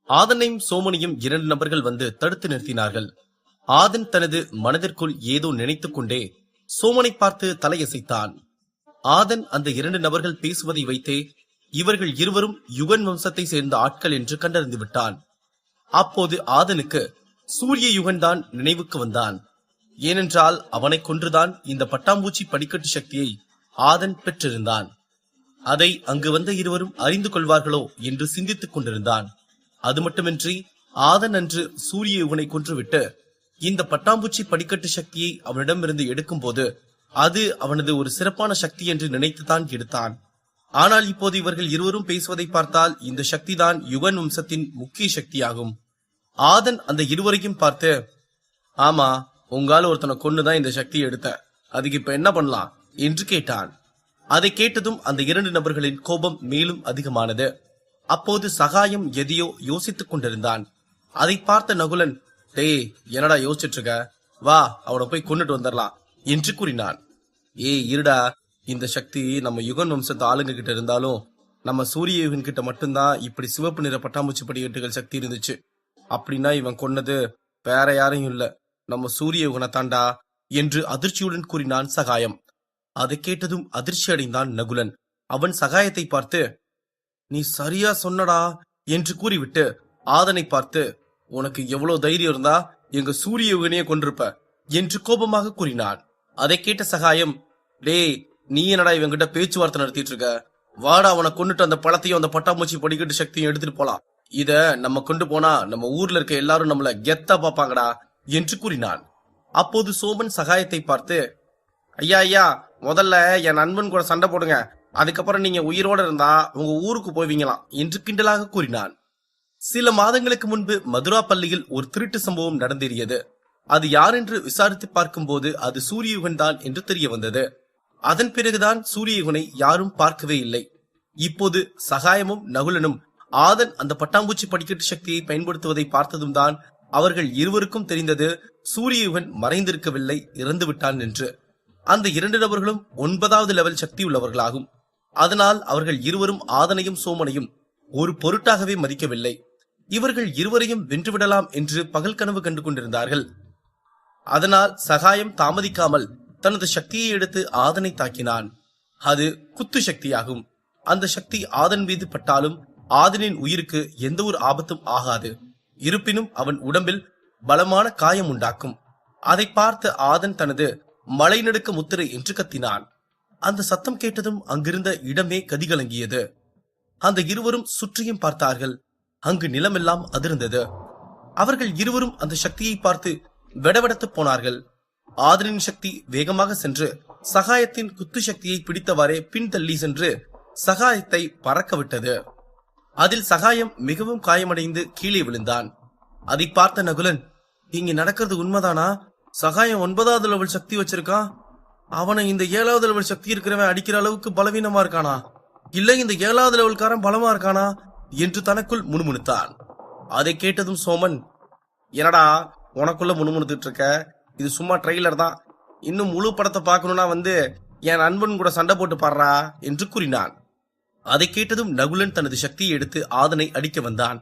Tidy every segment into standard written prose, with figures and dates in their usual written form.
ஆதனையும் சோமனையும் 2 நபர்கள் வந்து தடுத்து நிறுத்தினார்கள். ஆதன் தனது மனதிற்குள் ஏதோ நினைத்துக் கொண்டே சோமனை பார்த்து தலையசைத்தான். ஆதன் அந்த 2 நபர்கள் பேசுவதை வைத்தே இவர்கள் இருவரும் யுகன் வம்சத்தை சேர்ந்த ஆட்கள் என்று கண்டறிந்து விட்டான். அப்போது ஆதனுக்கு சூரிய யுகன் தான் நினைவுக்கு வந்தான். ஏனென்றால் அவனை கொன்றுதான் இந்த பட்டாம்பூச்சி படிக்கட்டு சக்தியை ஆதன் பெற்றிருந்தான். அதை அங்கு வந்த இருவரும் அறிந்து கொள்வார்களோ என்று சிந்தித்துக் கொண்டிருந்தான். அது மட்டுமின்றி ஆதன் அன்று சூரிய யுகனை கொன்றுவிட்டு இந்த பட்டாம்பூச்சி படிக்கட்டு சக்தியை அவனிடமிருந்து எடுக்கும் போது அது அவனது ஒரு சிறப்பான சக்தி என்று நினைத்துதான் எடுத்தான். ஆனால் இப்போது இவர்கள் இருவரும் பேசுவதை பார்த்தால் இந்த சக்தி தான் யுகன் வம்சத்தின் முக்கிய சக்தியாகும். ஆதன் அந்த இருவரையும் பார்த்து, ஆமா, உங்கால ஒருத்தனை கொண்டுதான் இந்த சக்தியை எடுத்த, அதுக்கு இப்ப என்ன பண்ணலாம் என்று கேட்டான். அதை கேட்டதும் அந்த 2 நபர்களின் கோபம் மேலும் அதிகமானது. அப்போது சகாயம் எதையோ யோசித்துக் கொண்டிருந்தான். அதை பார்த்த நகுலன், டேய், என்னடா யோசிச்சுட்டு இருக்க, வா அவனை போய் கொண்டுட்டு வந்துடலாம் என்று கூறினான். இருடா, இந்த சக்தி நம்ம யுகன் வம்சத்து ஆளுங்க கிட்ட இருந்தாலும் நம்ம சூரிய யுகன் கிட்ட மட்டும்தான் இப்படி சிவப்பு நிற பட்டாம்பூச்சி படிக்கட்டுகள் சக்தி இருந்துச்சு. அப்படின்னா இவன் கொன்னது வேற யாரையும் இல்ல, நம்ம சூரிய யுகனை தாண்டா என்று அதிர்ச்சியுடன் கூறினான் சகாயம். அதை கேட்டதும் அதிர்ச்சி அடைந்தான் நகுலன். அவன் சகாயத்தை பார்த்து, நீ சரியா சொன்னடா என்று கூறிவிட்டு ஆதனை பார்த்து, உனக்கு எவ்வளவு தைரியம் இருந்தா எங்க சூரிய யுகனையே கொண்டிருப்ப என்று கோபமாக கூறினான். அதை கேட்ட சகாயம், டேய், நீ என்னடா இவங்கிட்ட பேச்சுவார்த்தை நடத்திட்டு இருக்க, வாடா அவனை கொண்டுட்டு அந்த பழத்தையும் அந்த பட்டாம்பூச்சி படிக்கட்டு சக்தியும் எடுத்துட்டு போலாம். இத நம்ம கொண்டு போனா நம்ம ஊர்ல இருக்க எல்லாரும் நம்மள கெத்தா பாப்பாங்கடா என்று கூறினான். அப்போது சோமன் சகாயத்தை பார்த்து, ஐயா, முதல்ல என் நண்பன் கூட சண்டை போடுங்க, அதுக்கப்புறம் நீங்க உயிரோட இருந்தா உங்க ஊருக்கு போவீங்களாம் என்று கிண்டலாக கூறினான். சில மாதங்களுக்கு முன்பு மதுரா பள்ளியில் ஒரு திருட்டு சம்பவம் நடந்தேறியது. அது யார் என்று விசாரித்து பார்க்கும் போது அது சூரியயுகன் தான் என்று தெரிய வந்தது. அதன் பிறகுதான் சூரியயுகனை யாரும் பார்க்கவே இல்லை. இப்போது சகாயமும் நகுலனும் ஆதன் அந்த பட்டாம்பூச்சி படிக்கட்டு சக்தியை பயன்படுத்துவதை பார்த்ததும் தான் அவர்கள் இருவருக்கும் தெரிந்தது சூரியயுகன் மறைந்திருக்கவில்லை, இறந்து விட்டான் என்று. அந்த 2 நபர்களும் 9வது லெவல் சக்தி உள்ளவர்களாகும். அதனால் அவர்கள் இருவரும் ஆதனையும் சோமனையும் ஒரு பொருட்டாகவே மதிக்கவில்லை. இவர்கள் இருவரையும் வென்றுவிடலாம் என்று பகல் கனவு கண்டு கொண்டிருந்தார்கள். அதனால் சகாயம் தாமதிக்காமல் தனது சக்தியை எடுத்து ஆதனை தாக்கினான். அது குத்து சக்தியாகும். அந்த சக்தி ஆதன் மீது பட்டாலும் ஆதனின் உயிருக்கு எந்த ஒரு ஆபத்தும் ஆகாது. இருப்பினும் அவன் உடம்பில் பலமான காயம் உண்டாக்கும். அதை பார்த்து ஆதன் தனது மலைநடுக்க முத்திரை என்று கத்தினான். அந்த சத்தம் கேட்டதும் அங்கிருந்த இடமே கதிகலங்கியது. அந்த இருவரும் சுற்றியும் பார்த்தார்கள். அங்கு நிலமெல்லாம் அதிர்ந்தது. அவர்கள் இருவரும் அந்த சக்தியை பார்த்து வெடவெடத்து போனார்கள். ஆதனின் சக்தி வேகமாக சென்று சகாயத்தின் குத்து சக்தியை பிடித்தவாறே பின்தள்ளி சென்று சகாயத்தை பறக்க விட்டது. அதில் சகாயம் மிகவும் காயமடைந்து கீழே விழுந்தான். அதை பார்த்த நகுலன், இங்க நடக்கிறது உண்மைதானா? சகாயம் 9வது லெவல் சக்தி வச்சிருக்கான், அவனை இந்த 7வது லெவல் சக்தி இருக்கிறவன் அடிக்கிற அளவுக்கு பலவீனமா இருக்கானா, இல்ல இந்த 7வது லெவல்காரன் பலமா இருக்கானா என்று தனக்குள் முணுமுணுத்தான். அதை கேட்டதும் சோமன், என்னடா உனக்குள்ள முணுமுணுத்துட்டு இருக்க, இது சும்மா ட்ரெய்லர் தான், இன்னும் முழு படத்தை பார்க்கணும்னா வந்து என் நண்பன் கூட சண்டை போட்டு பாடுறா என்று கூறினான். அதை கேட்டதும் நகுலன் தனது சக்தியை எடுத்து ஆதனை அடிக்க வந்தான்.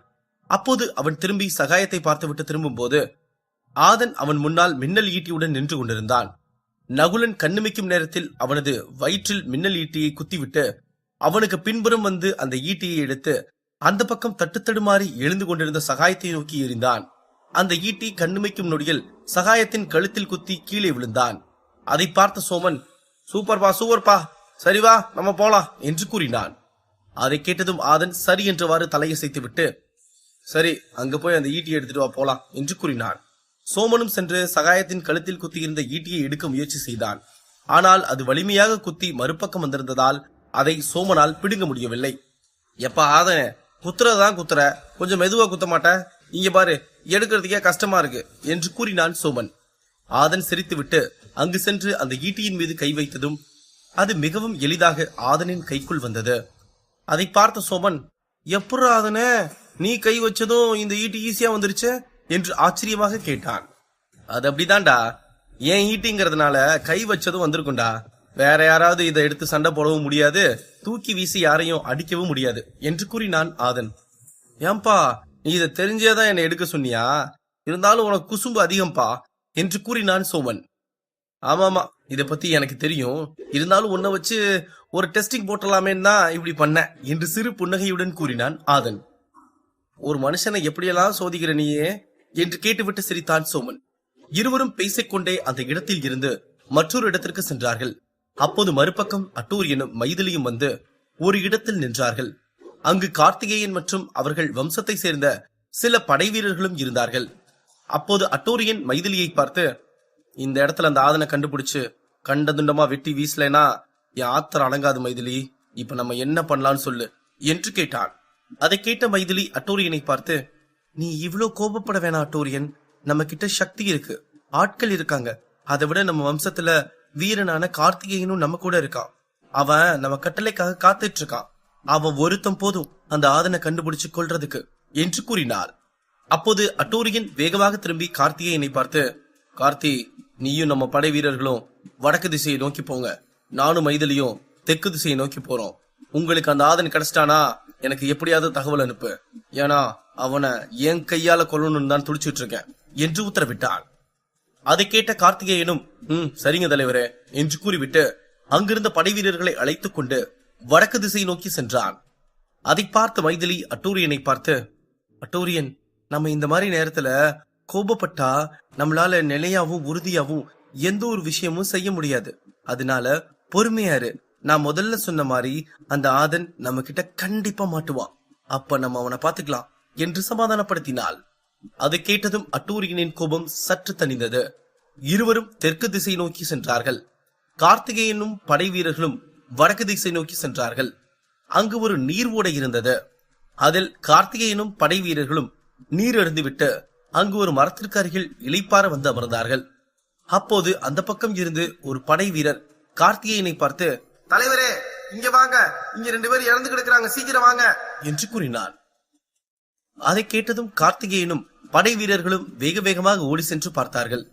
அப்போது அவன் திரும்பி சகாயத்தை பார்த்துவிட்டு திரும்பும் போது ஆதன் அவன் முன்னால் மின்னல் ஈட்டியுடன் நின்று கொண்டிருந்தான். நகுலன் கண்ணுமிக்கும் நேரத்தில் அவனது வயிற்றில் மின்னல் ஈட்டியை குத்திவிட்டு அவனுக்கு பின்புறம் வந்து அந்த ஈட்டியை எடுத்து அந்த பக்கம் தட்டுத்தடுமாறி எழுந்து கொண்டிருந்த சகாயத்தை நோக்கி எறிந்தான். அந்த ஈட்டி கண்ணுமைக்கும் நொடியில் சகாயத்தின் கழுத்தில் குத்தி கீழே விழுந்தான். அதை பார்த்த சோமன், சூப்பர்பா, சரி வா நம்ம போலாம் என்று கூறினான். அதை கேட்டதும் ஆதன் சரி என்றவாறு தலையசைத்து விட்டு, சரி அங்க போய் அந்த ஈட்டியை எடுத்துட்டு வா போலாம் என்று கூறினான். சோமனும் சென்று சகாயத்தின் கழுத்தில் குத்தியிருந்த ஈட்டியை எடுக்க முயற்சி செய்தான். ஆனால் அது வலிமையாக குத்தி மறுபக்கம் வந்திருந்ததால் அதை சோமனால் பிடுங்க முடியவில்லை. எப்ப ஆதன, குத்துறதான் குத்துற, கொஞ்சம் மெதுவா குத்த மாட்ட, இங்க பாரு எடுக்கிறதுக்கே கஷ்டமா இருக்கு என்று கூறினான் சோமன். ஆதன் சிரித்துவிட்டு அங்கு சென்று அந்த ஈட்டியின் மீது கை வைத்ததும் அது மிகவும் எளிதாக ஆதனின் கைக்குள் வந்தது. அதை பார்த்த சோமன், எப்படா ஆதனே, நீ கை வச்சதும் இந்த ஈட்டி ஈஸியா வந்துருச்சு என்று ஆச்சரியமாக கேட்டான். அது அப்படிதான்டா, ஏன் ஈட்டிங்கிறதுனால கை வச்சதும் வந்திருக்கும்டா, வேற யாராவது இதை எடுத்து சண்டை போடவும் முடியாது, தூக்கி வீசி யாரையும் அடிக்கவும் முடியாது என்று கூறினான் ஆதன். ஏன்பா நீ இதை தெரிஞ்சேதான் என்னை எடுக்க சொன்னியா? இருந்தாலும் உனக்கு குசும்பு அதிகம்பா என்று கூறினான் சோமன். ஆமாமா, இத பத்தி எனக்கு தெரியும். இருந்தாலும் உன்னை வச்சு ஒரு டெஸ்டிங் போட்டலாமேன்னு தான் இப்படி பண்ண என்று சிறு புன்னகையுடன் கூறினான் ஆதன். ஒரு மனுஷனை எப்படியெல்லாம் சோதிக்கிற நீயே என்று கேட்டுவிட்டு சிரித்தான் சோமன். இருவரும் பேசிக்கொண்டே அந்த இடத்தில் இருந்து மற்றொரு இடத்திற்கு சென்றார்கள். அப்போது மறுபக்கம் அட்டூரியனும் மைதிலியும் வந்து ஒரு இடத்தில் நின்றார்கள். அங்கு கார்த்திகேயன் மற்றும் அவர்கள் வம்சத்தை சேர்ந்த சில படை வீரர்களும் இருந்தார்கள். அப்போது அட்டூரியன் மைதிலியை பார்த்து, இந்த இடத்துல அந்த ஆதனை கண்டுபிடிச்சு கண்டதுண்டமா வெட்டி வீசலைனா என் ஆத்திரம் அடங்காது மைதிலி. இப்ப நம்ம என்ன பண்ணலான்னு சொல்லு என்று கேட்டான். அதை கேட்ட மைதிலி அட்டூரியனை பார்த்து, நீ இவ்ளோ கோபப்பட வேணாம் அட்டூரியன். நம்ம கிட்ட சக்தி இருக்கு, ஆட்கள் இருக்காங்க. அதை விட நம்ம வம்சத்துல வீரனான கார்த்திகேயனும் நம்ம கூட இருக்கான். அவன் நம்ம கட்டளைக்காக காத்துட்டு இருக்கான். அவன் ஒருத்தம் போதும் அந்த ஆதனை கண்டுபிடிச்சு கொள்றதுக்கு என்று கூறினார். அப்போது அட்டூரியன் வேகமாக திரும்பி கார்த்திகேயனை பார்த்து, கார்த்தி, நீயும் நம்ம படை வீரர்களும் வடக்கு திசையை நோக்கி போங்க. நானும் மைதிலியும் தெற்கு திசையை நோக்கி போறோம். உங்களுக்கு அந்த ஆதன் கிடைச்சிட்டானா எனக்கு எப்படியாவது தகவல் அனுப்பு. ஏன்னா அவனை என் கையால கொல்லணும்னு தான் துடிச்சிட்டு இருக்கேன் என்று உத்தரவிட்டான். அதை கேட்ட கார்த்திகேயனும் சரிங்க தலைவரே என்று கூறிவிட்டு அங்கிருந்த படை வீரர்களை அழைத்துக் கொண்டு வடக்கு திசை நோக்கி சென்றான். அதை பார்த்த மைதிலி அட்டூரியனை பார்த்து, அட்டூரியன், நம்ம இந்த மாதிரி நேரத்துல கோபப்பட்டா நம்மளால நிலையாவும் உறுதியாவும் எந்த ஒரு விஷயமும் செய்ய முடியாது. அதனால பொறுமையாரு. நான் முதல்ல சொன்ன மாதிரி அந்த ஆதன் நம்ம கிட்ட கண்டிப்பா மாட்டுவான். அப்ப நம்ம அவனை பாத்துக்கலாம் என்று சமாதானப்படுத்தினாள். அதை கேட்டதும் அட்டூரியனின் கோபம் சற்று தணிந்தது. இருவரும் தெற்கு திசை நோக்கி சென்றார்கள். கார்த்திகேயனும் படை வீரர்களும் வடக்கு திசை நோக்கி சென்றார்கள். அங்கு ஒரு நீர் ஓடை இருந்தது. அதில் கார்த்திகேயனும் படை வீரர்களும் நீர் அருந்திவிட்டு அங்கு ஒரு மரத்திற்கு அருகில் இளைப்பாற வந்து அமர்ந்தார்கள். அப்போது அந்த பக்கம் இருந்து ஒரு படை வீரர் கார்த்திகேயனை பார்த்து, தலைவரே, இங்க வாங்க, இங்க 2 பேர் இறந்து கிடக்குறாங்க, சீக்கிரம் வாங்க என்று கூறினார். அதை கேட்டதும் கார்த்திகேயனும் படை வீரர்களும் வேக வேகமாக ஓடி சென்று பார்த்தார்கள்.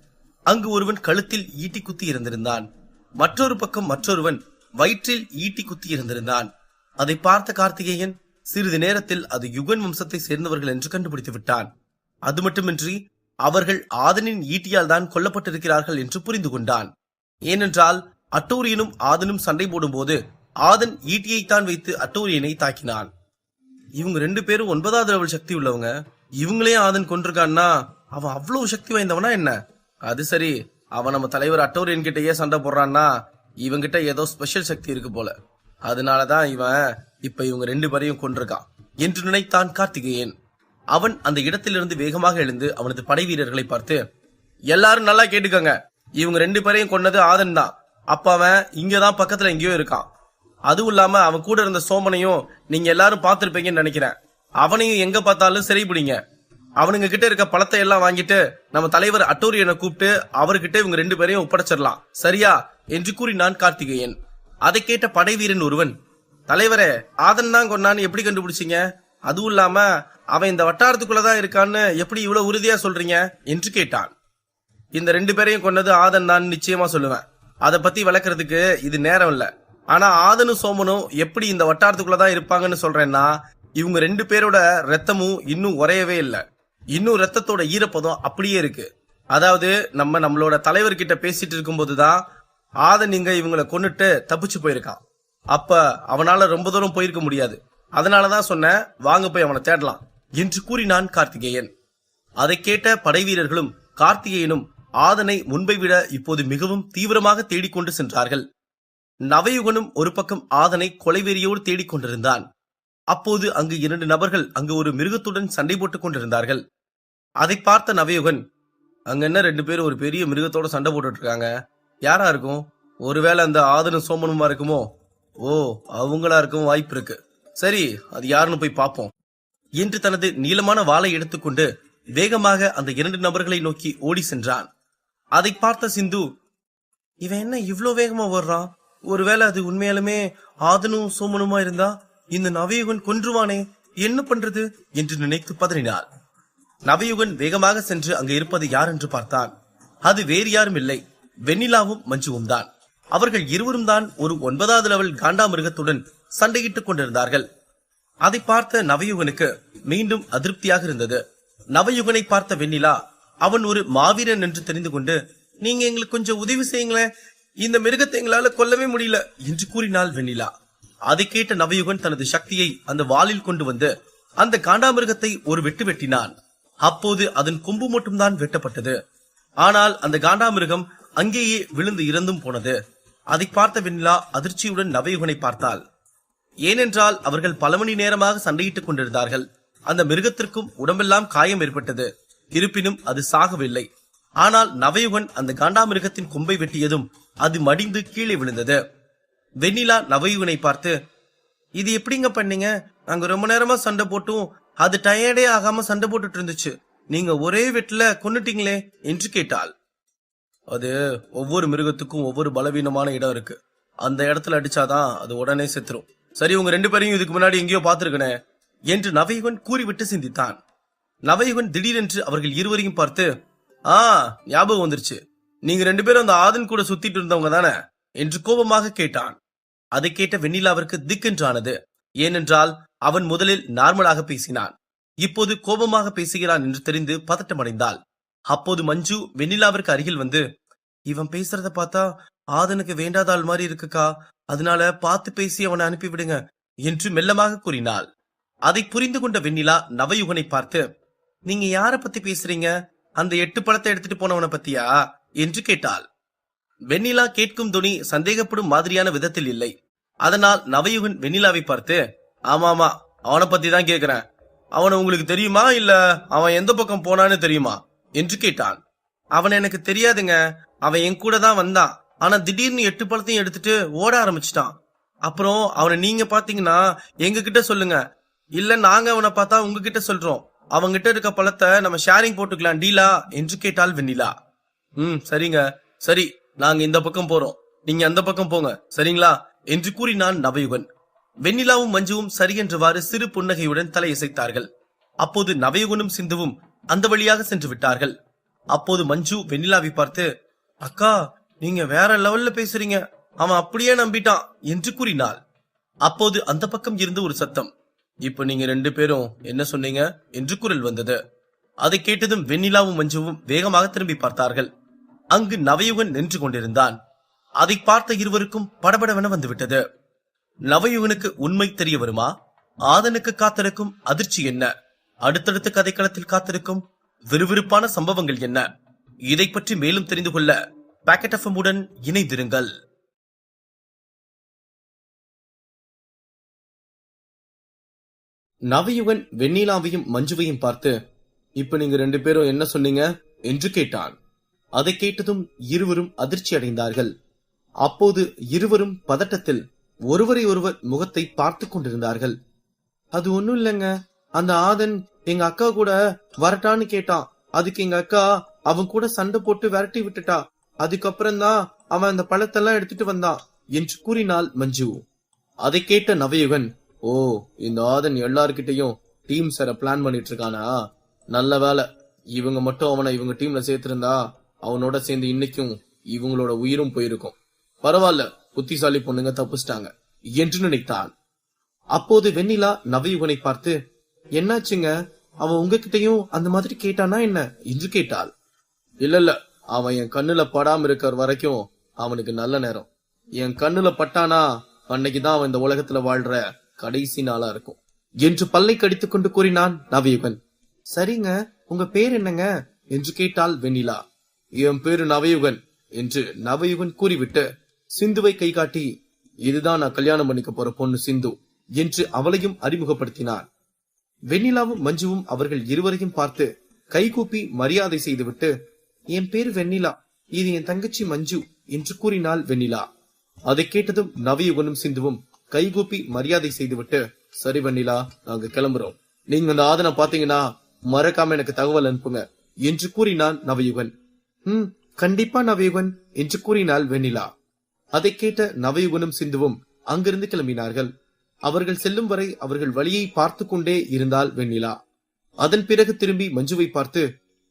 அங்கு ஒருவன் கழுத்தில் ஈட்டி குத்தி இருந்திருந்தான். மற்றொரு பக்கம் மற்றொருவன் வயிற்றில் ஈட்டி குத்தி இருந்திருந்தான். அதை பார்த்த கார்த்திகேயன் சிறிது நேரத்தில் அது யுகன் வம்சத்தை சேர்ந்தவர்கள் என்று கண்டுபிடித்து விட்டான். அது மட்டுமின்றி அவர்கள் ஆதனின் ஈட்டியால் தான் கொல்லப்பட்டிருக்கிறார்கள் என்று புரிந்து கொண்டான். ஏனென்றால் அட்டூரியனும் ஆதனும் சண்டை போடும் போது ஆதன் ஈட்டியைத்தான் வைத்து அட்டூரியனை தாக்கினான். இவங்க 2 பேரும் 9வது லெவல் சக்தி உள்ளவங்க. இவங்களே ஆதன் கொண்டிருக்கான்னா அவன் அவ்வளவு சக்தி வாய்ந்தவனா என்ன? அது சரி, அவன் நம்ம தலைவர் அட்டூரியன் கிட்டயே சண்டை போடுறான்னா இவங்கிட்ட ஏதோ ஸ்பெஷல் சக்தி இருக்கு போல. அதனாலதான் இவன் இப்ப இவங்க 2 பேரையும் கொண்டிருக்கான் என்று நினைத்தான் கார்த்திகேயன். அவன் அந்த இடத்திலிருந்து வேகமாக எழுந்து அவனது படை வீரர்களை பார்த்து, எல்லாரும் நல்லா கேட்டுக்கங்க, இவங்க 2 பேரையும் கொன்னது ஆதன் தான். அப்ப அவன் இங்கதான் பக்கத்துல எங்கேயோ இருக்கான். அதுவும் இல்லாம அவன் கூட இருந்த சோமனையும் நீங்க எல்லாரும் பார்த்திருப்பீங்கன்னு நினைக்கிறேன். அவனையும் எங்க பார்த்தாலும் சிறைபிடிங்க. அவனுங்க கிட்ட இருக்க பழத்தை எல்லாம் வாங்கிட்டு நம்ம தலைவர் அட்டூரியனை கூப்பிட்டு அவர்கிட்ட இவங்க 2 பேரையும் ஒப்படைச்சிடலாம், சரியா என்று கூறினான் கார்த்திகேயன். அதை கேட்ட படை வீரன் ஒருவன், தலைவரே, ஆதன் தான் கொன்னான்னு எப்படி கண்டுபிடிச்சீங்க? அதுவும் இல்லாம அவன் இந்த வட்டாரத்துக்குள்ளதான் இருக்கான்னு எப்படி இவ்வளவு உறுதியா சொல்றீங்க என்று கேட்டான். இந்த 2 பேரையும் கொன்னது ஆதன் தான் நிச்சயமா சொல்லுவேன். அதை பத்தி விளக்குறதுக்கு இது நேரம் இல்ல. ஆனா ஆதனும் சோமனும் எப்படி இந்த வட்டாரத்துக்குள்ளதான் இருப்பாங்கன்னு சொல்றேன்னா, இவங்க 2 பேரோட ரத்தமும் இன்னும் உறையவே இல்ல. இன்னும் ரத்தத்தோட ஈரப்பதம் அப்படியே இருக்கு. அதாவது நம்மளோட தலைவர்கிட்ட பேசிட்டு இருக்கும் போதுதான் ஆதன் இங்க இவங்களை கொன்னுட்டு தப்பிச்சு போயிருக்கான். அப்ப அவனால ரொம்ப தூரம் போயிருக்க முடியாது. அதனாலதான் சொன்னேன், வாங்க போய் அவனை தேடலாம் என்று கூறினான் கார்த்திகேயன். அதை கேட்ட படை வீரர்களும் கார்த்திகேயனும் ஆதனை முன்பை விட இப்போது மிகவும் தீவிரமாக தேடிக்கொண்டு சென்றார்கள். நவயுகனும் ஒரு பக்கம் ஆதனை கொலைவெறியோடு தேடிக்கொண்டிருந்தான். அப்போது அங்கு 2 நபர்கள் அங்கு ஒரு மிருகத்துடன் சண்டை போட்டுக் கொண்டிருந்தார்கள். அதை பார்த்த நவயுகன், அங்க என்ன 2 பேரும் ஒரு பெரிய மிருகத்தோட சண்டை போட்டுட்டு இருக்காங்க, யாரா இருக்கும்? ஒருவேளை அந்த ஆதனும் சோமனுமா இருக்குமோ? ஓ, அவங்களா இருக்கும் வாய்ப்பு இருக்கு. சரி, அது யாருன்னு போய் பார்ப்போம் என்று தனது நீளமான வாளை எடுத்துக்கொண்டு வேகமாக அந்த 2 நபர்களை நோக்கி ஓடி சென்றான். அதை பார்த்த சிந்து, இவன் என்ன இவ்ளோ வேகமா ஓடுறான்? ஒருவேளை அது உண்மையாலுமே ஆதனும் சோமனுமா இருந்தா இந்த நவயுகன் கொன்றுவானே, என்ன பண்றது என்று நினைத்து பதறினாள். நவயுகன் வேகமாக சென்று அங்கு இருப்பது யார் என்று பார்த்தான். அது வேறு யாரும் இல்லை, வெண்ணிலாவும் மஞ்சுவும் தான். அவர்கள் இருவரும் தான் ஒரு 9வது லெவல் காண்டா மிருகத்துடன் சண்டையிட்டுக் கொண்டிருந்தார்கள். அதை பார்த்த நவயுகனுக்கு மீண்டும் அதிருப்தியாக இருந்தது. நவயுகனை பார்த்த வெண்ணிலா அவன் ஒரு மாவீரன் என்று தெரிந்து கொண்டு, நீங்க எங்களுக்கு கொஞ்சம் உதவி செய்யுங்களேன், இந்த மிருகத்தை எங்களால கொல்லவே முடியல என்று கூறினாள் வெண்ணிலா. அதை கேட்ட நவயுகன் தனது சக்தியை அந்த வாளில் கொண்டு வந்து அந்த காண்டாமிருகத்தை ஒரு வெட்டு வெட்டினான். அப்போது அதன் கொம்பு மட்டும்தான் வெட்டப்பட்டது. ஆனால் அந்த காண்டாமிருகம் அங்கேயே விழுந்து இறந்தும் போனது. அதை பார்த்த வெண்ணிலா அதிர்ச்சியுடன் நவயுகனை பார்த்தாள். ஏனென்றால் அவர்கள் பல மணி நேரமாக சண்டையிட்டுக் கொண்டிருந்தார்கள். அந்த மிருகத்திற்கும் உடம்பெல்லாம் காயம் ஏற்பட்டது. இருப்பினும் அது சாகவில்லை. ஆனால் நவயுகன் அந்த காண்டாமிருகத்தின் கொம்பை வெட்டியதும் அது மடிந்து கீழே விழுந்தது. வெண்ணிலா நவயுகனை பார்த்து, இது எப்படிங்க பண்ணீங்க? நாங்க ரொம்ப நேரமா சண்டை போட்டும் அது டயர்டே ஆகாம சண்டை போட்டுட்டு இருந்துச்சு, நீங்க ஒரே வெட்டுல கொன்னுட்டீங்களே என்று கேட்டாள். அது ஒவ்வொரு மிருகத்துக்கும் ஒவ்வொரு பலவீனமான இடம் இருக்கு. அந்த இடத்துல அடிச்சாதான் அது உடனே செத்துரும். சரி, உங்க 2 பேரையும் இதுக்கு முன்னாடி எங்கேயோ பாத்துருக்கனே என்று நவயுகன் கூறிவிட்டு சிந்தித்தான். நவயுகன் திடீரென்று அவர்கள் இருவரையும் பார்த்து, ஞாபகம் வந்துருச்சு, நீங்க 2 பேரும் அந்த ஆதன் கூட சுத்திட்டு இருந்தவங்க தானே என்று கோபமாக கேட்டான். அதை கேட்ட வெண்ணிலாவிற்கு திக்கென்றானது. ஏனென்றால் அவன் முதலில் நார்மலாக பேசினான், இப்போது கோபமாக பேசுகிறான் என்று தெரிந்து பதட்டமடைந்தாள். அப்போது மஞ்சு வெண்ணிலாவிற்கு அருகில் வந்து, இவன் பேசுறத பார்த்தா ஆதனுக்கு வேண்டாத ஆள் மாதிரி இருக்குக்கா, அதனால பார்த்து பேசி அவனை அனுப்பிவிடுங்க என்று மெல்லமாக கூறினாள். அதை புரிந்து கொண்ட வெண்ணிலா நவயுகனை பார்த்து, நீங்க யார பத்தி பேசுறீங்க? அந்த 8 பழத்தை எடுத்துட்டு போனவனை பத்தியா என்று கேட்டாள். வெண்ணிலா கேட்கும் துணி சந்தேகப்படும் மாதிரியான விதத்தில் இல்லை. அதனால் நவயுகன் வெண்ணிலாவை பார்த்து, ஆமாமா, அவனை பத்தி தான் கேக்குறேன். அவனை உங்களுக்கு தெரியுமா, இல்ல அவன் எந்த பக்கம் போனான்னு தெரியுமா என்று கேட்டான். அவன் எனக்கு தெரியாதுங்க, அவன் என் கூட தான் வந்தான். ஆனா திடீர்னு 8 பழத்தையும் எடுத்துட்டு ஓட ஆரம்பிச்சிட்டான். அப்புறம் அவனை நீங்க பாத்தீங்கன்னா எங்க கிட்ட சொல்லுங்க, இல்ல நாங்க அவனை பார்த்தா உங்ககிட்ட சொல்றோம். அவங்கிட்ட இருக்க பழத்தை நம்ம ஷேரிங் போட்டுக்கலாம், டீலா என்று கேட்டாள் வெண்ணிலா. சரிங்க, சரி, நாங்க இந்த பக்கம் போறோம், நீங்க அந்த பக்கம் போங்க, சரிங்களா என்று கூறினான் நவயுகன். வெண்ணிலாவும் மஞ்சுவும் சரி என்றவாறு சிறு புன்னகையுடன் தலையசைத்தார்கள். அப்போது நவயுகனும் சிந்துவும் அந்த வழியாக சென்று விட்டார்கள். அப்போது மஞ்சு வெண்ணிலாவை பார்த்து, அக்கா, நீங்க வேற லெவல்ல பேசுறீங்க, அவன் அப்படியே நம்பிட்டான் என்று கூறினாள். அப்போது அந்த பக்கம் இருந்து ஒரு சத்தம், இப்ப நீங்க 2 பேரும் என்ன சொன்னீங்க என்று குரல் வந்தது. அதை கேட்டதும் வெண்ணிலாவும் மஞ்சுவும் வேகமாக திரும்பி பார்த்தார்கள். அங்கு நவயுகன் நின்று கொண்டிருந்தான். அதை பார்த்த இருவருக்கும் படபடவென வந்துவிட்டது. நவயுகனுக்கு உண்மை தெரிய வருமா? ஆதனுக்கு காத்திருக்கும் அதிர்ச்சி என்ன? அடுத்தடுத்த கதைக்களத்தில் காத்திருக்கும் விறுவிறுப்பான சம்பவங்கள் என்ன? இதை பற்றி மேலும் தெரிந்து கொள்ள பாக்கெட் எஃப்எம் உடன் இணைந்திருங்கள். நவயுகன் வெண்ணிலாவையும் மஞ்சுவையும் பார்த்து, இப்ப நீங்க 2 பேரும் என்ன சொன்னீங்க என்று கேட்டான். அதை கேட்டதும் இருவரும் அதிர்ச்சி அடைந்தார்கள். அப்போது இருவரும் பதட்டத்தில் ஒருவரை ஒருவர் முகத்தை பார்த்து கொண்டிருந்தார்கள். அது ஒண்ணும் இல்லைங்க, அந்த ஆதன் எங்க அக்கா கூட வரட்டான்னு கேட்டான். அதுக்கு எங்க அக்கா அவன் கூட சண்டை போட்டு விரட்டி விட்டுட்டா. அதுக்கப்புறம் தான் அவன் அந்த பழத்தெல்லாம் எடுத்துட்டு வந்தான் என்று கூறினாள் மஞ்சு. அதை கேட்ட நவயுகன், ஓ, இந்த ஆதன் எல்லார்கிட்டையும் டீம் சேர பிளான் பண்ணிட்டு இருக்கானா? நல்ல வேலை, இவங்க மட்டும் அவனை இவங்க டீம்ல சேர்த்திருந்தா அவனோட சேர்ந்து இன்னைக்கும் இவங்களோட உயிரும் போயிருக்கும். பரவாயில்ல, புத்திசாலி பொண்ணுங்க தப்பிச்சிட்டாங்க என்று நினைத்தான். அப்போது வெண்ணிலா நவயுகனை பார்த்து, என்னாச்சுங்க, அவன் உங்ககிட்டயும் அந்த மாதிரி கேட்டானா என்ன என்று கேட்டாள். இல்ல, அவன் என் கண்ணுல படாம இருக்கிற வரைக்கும் அவனுக்கு நல்ல நேரம். என் கண்ணுல பட்டானா அன்னைக்குதான் அவன் இந்த உலகத்துல வாழ்ற கடைசி நாளா இருக்கும் என்று பல்லை கடித்துக் கொண்டு கூறினான் நவயுகன். சரிங்க, உங்க பேர் என்னங்க என்று கேட்டாள் வெண்ணிலா. என் பேரு நவயுகன் என்று நவயுகன் கூறிவிட்டு சிந்துவை கை காட்டி, இதுதான் நான் கல்யாணம் பண்ணிக்க போற பொண்ணு சிந்து என்று அவளையும் அறிமுகப்படுத்தினான். வெண்ணிலாவும் மஞ்சுவும் அவர்கள் இருவரையும் பார்த்து கைகூப்பி மரியாதை செய்துவிட்டு, என் பேரு வெண்ணிலா, இது என் தங்கச்சி மஞ்சு என்று கூறினாள் வெண்ணிலா. அதை கேட்டதும் நவயுகனும் சிந்துவும் கைகூப்பி மரியாதை செய்துவிட்டு, சரி வெண்ணிலா, நாங்க கிளம்புறோம். நீங்க அந்த ஆதனை பாத்தீங்கன்னா மறக்காம எனக்கு தகவல் அனுப்புங்க என்று கூறினான் நவயுகன். கண்டிப்பா நவயுகன் என்று கூறினாள் வெண்ணிலா. அதை கேட்ட நவயுகனும் சிந்துவும் அங்கிருந்து கிளம்பினார்கள். அவர்கள் செல்லும் வரை அவர்கள் வழியை பார்த்து கொண்டே இருந்தாள் வெண்ணிலா. அதன் பிறகு திரும்பி மஞ்சுவை பார்த்து,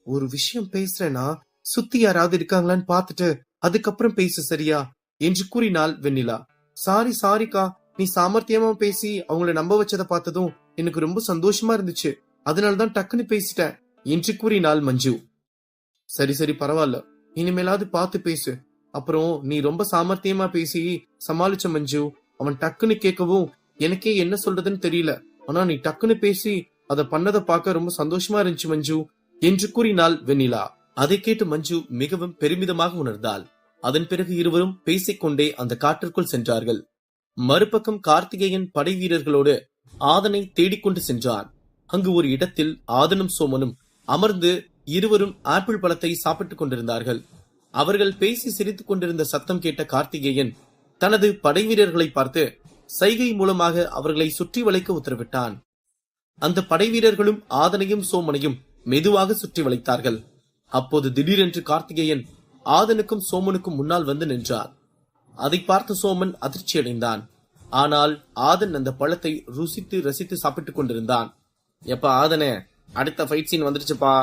ஒரு விஷயம் பேசுறேன்னா சுத்தி யாராவது இருக்காங்களான்னு பார்த்துட்டு அதுக்கப்புறம் பேச, சரியா என்று கூறினாள் வெண்ணிலா. சாரிக்கா, நீ சாமர்த்தியமா பேசி அவங்கள நம்ப வச்சதை பார்த்ததும் எனக்கு ரொம்ப சந்தோஷமா இருந்துச்சு. அதனாலதான் டக்குன்னு பேசிட்டேன் என்று கூறினாள் மஞ்சு. சரி சரி பரவாயில்ல, இனிமேலாவது பார்த்து பேசு. அப்புறம் நீ ரொம்ப சாமர்த்தியமா பேசி சமாளிச்ச மஞ்சு. அவன் டக்குன்னு கேட்கவும் எனக்கே என்ன சொல்றதுன்னு தெரியல. ஆனா நீ டக்குன்னு பேசி அத பண்ணதை பார்க்க ரொம்ப சந்தோஷமா இருந்துச்சு மஞ்சு என்று கூறினாள் வெண்ணிலா. அதை கேட்டு மஞ்சு மிகவும் பெருமிதமாக உணர்ந்தாள். அதன் பிறகு இருவரும் பேசிக்கொண்டே அந்த காட்டிற்குள் சென்றார்கள். மறுபக்கம் கார்த்திகேயன் படை வீரர்களோடு ஆதனை தேடிக்கொண்டு சென்றான். அங்கு ஒரு இடத்தில் ஆதனும் சோமனும் அமர்ந்து இருவரும் ஆப்பிள் பழத்தை சாப்பிட்டுக் கொண்டிருந்தார்கள். அவர்கள் பேசி சிரித்துக் கொண்டிருந்த சத்தம் கேட்ட கார்த்திகேயன் தனது படை வீரர்களை பார்த்து சைகை மூலமாக அவர்களை சுற்றி வளைக்க உத்தரவிட்டான். அந்த படை வீரர்களும் ஆதனையும் சோமனையும் மெதுவாக சுற்றி வளைத்தார்கள். அப்போது திடீரென்று கார்த்திகேயன் ஆதனுக்கும் சோமனுக்கும் முன்னால் வந்து நின்றார். அதை பார்த்த சோமன் அதிர்ச்சி அடைந்தான். ஆனால் ஆதன் அந்த பழத்தை ருசித்து ரசித்து சாப்பிட்டுக் கொண்டிருந்தான். எப்ப ஆதனே, அடுத்த ஃபைட் சீன் வந்துருச்சுப்பா.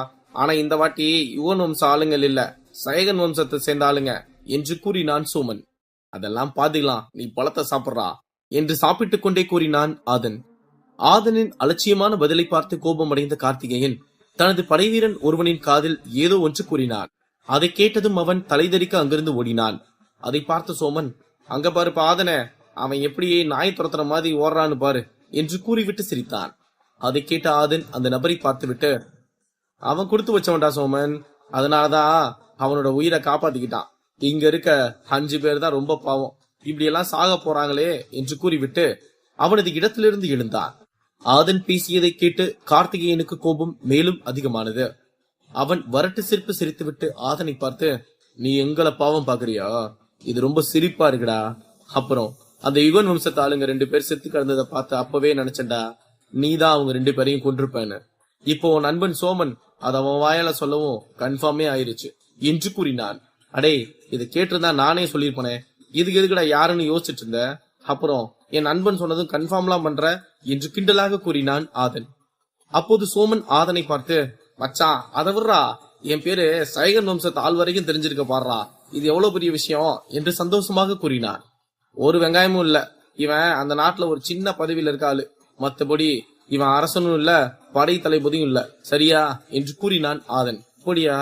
ஆனா இந்த வாட்டி யுவன் வம்ச ஆளுங்கள் இல்ல, சயகன் வம்சத்தை சேர்ந்த ஆளுங்க என்று கூறினான் சோமன். அதெல்லாம் பாத்துக்கலாம், நீ பழத்தை சாப்பிட்றா என்று சாப்பிட்டுக் கொண்டே கூறினான் ஆதன். ஆதனின் அலட்சியமான பதிலை பார்த்து கோபமடைந்த கார்த்திகேயன் தனது படைவீரன் ஒருவனின் காதில் ஏதோ ஒன்று கூறினான். அதை கேட்டதும் அவன் தலைதறிக்க அங்கிருந்து ஓடினான். அதை பார்த்த சோமன், அங்க பாரு ஆதனே, அவன் எப்படியே நாய் துரத்துற மாதிரி ஓடுறான்னு பாரு என்று கூறிவிட்டு சிரித்தான். அதை கேட்ட ஆதன் அந்த நபரை பார்த்துவிட்டு, அவன் கொடுத்து வச்சவன்டா சோமன், அதனாலதான் அவனோட உயிரை காப்பாத்திக்கிட்டான். இங்க இருக்க 5 பேர் தான் ரொம்ப பாவம், இப்படியெல்லாம் சாக போறாங்களே என்று கூறிவிட்டு அவனது இடத்திலிருந்து எழுந்தான். ஆதன் பேசியதை கேட்டு கார்த்திகேயனுக்கு கோபம் மேலும் அதிகமானது. அவன் வரட்டு சிரிப்பு சிரித்துவிட்டு ஆதனை பார்த்து, நீ எங்களை பாவம் பாக்குறியா? இது ரொம்ப சிரிப்பா இருக்குடா. அப்புறம் அந்த யுகன் வம்சத்து ஆளுங்க 2 பேர் செத்து கிடந்ததை பார்த்து அப்பவே நினைச்சேன்டா நீதான் அவங்க 2 பேரையும் கொண்டிருப்பேன்னு. இப்போ உன் நண்பன் சோமன் அதை அவன் வாயால சொல்லவும் கன்ஃபார்மே ஆயிருச்சு என்று கூறினான். அடே, இதை கேட்டிருந்தா நானே சொல்லிருப்பனே, இதுக்கு எதுக்குடா யாருன்னு யோசிச்சுட்டு இருந்த? அப்புறம் என் நண்பன் சொன்னதும் கன்ஃபார்ம்லாம் பண்ற என்று கிண்டலாக கூறினான் ஆதன். அப்போது சோமன் ஆதனை பார்த்து, மச்சான் அதை விடுறா, என் பேரு சைகன் வம்சத்து ஆள் வரைக்கும் தெரிஞ்சிருக்க பாடுறா, இது எவ்வளவு பெரிய விஷயம் என்று சந்தோஷமாக கூறினான். ஒரு வெங்காயமும் இல்ல, இவன் அந்த நாட்டுல ஒரு சின்ன பதவியில இருக்க ஆளு, மத்தபடி இவன் அரசனும் இல்ல, படை தளபதியும் இல்ல, சரியா என்று கூறினான் ஆதன். அப்படியா,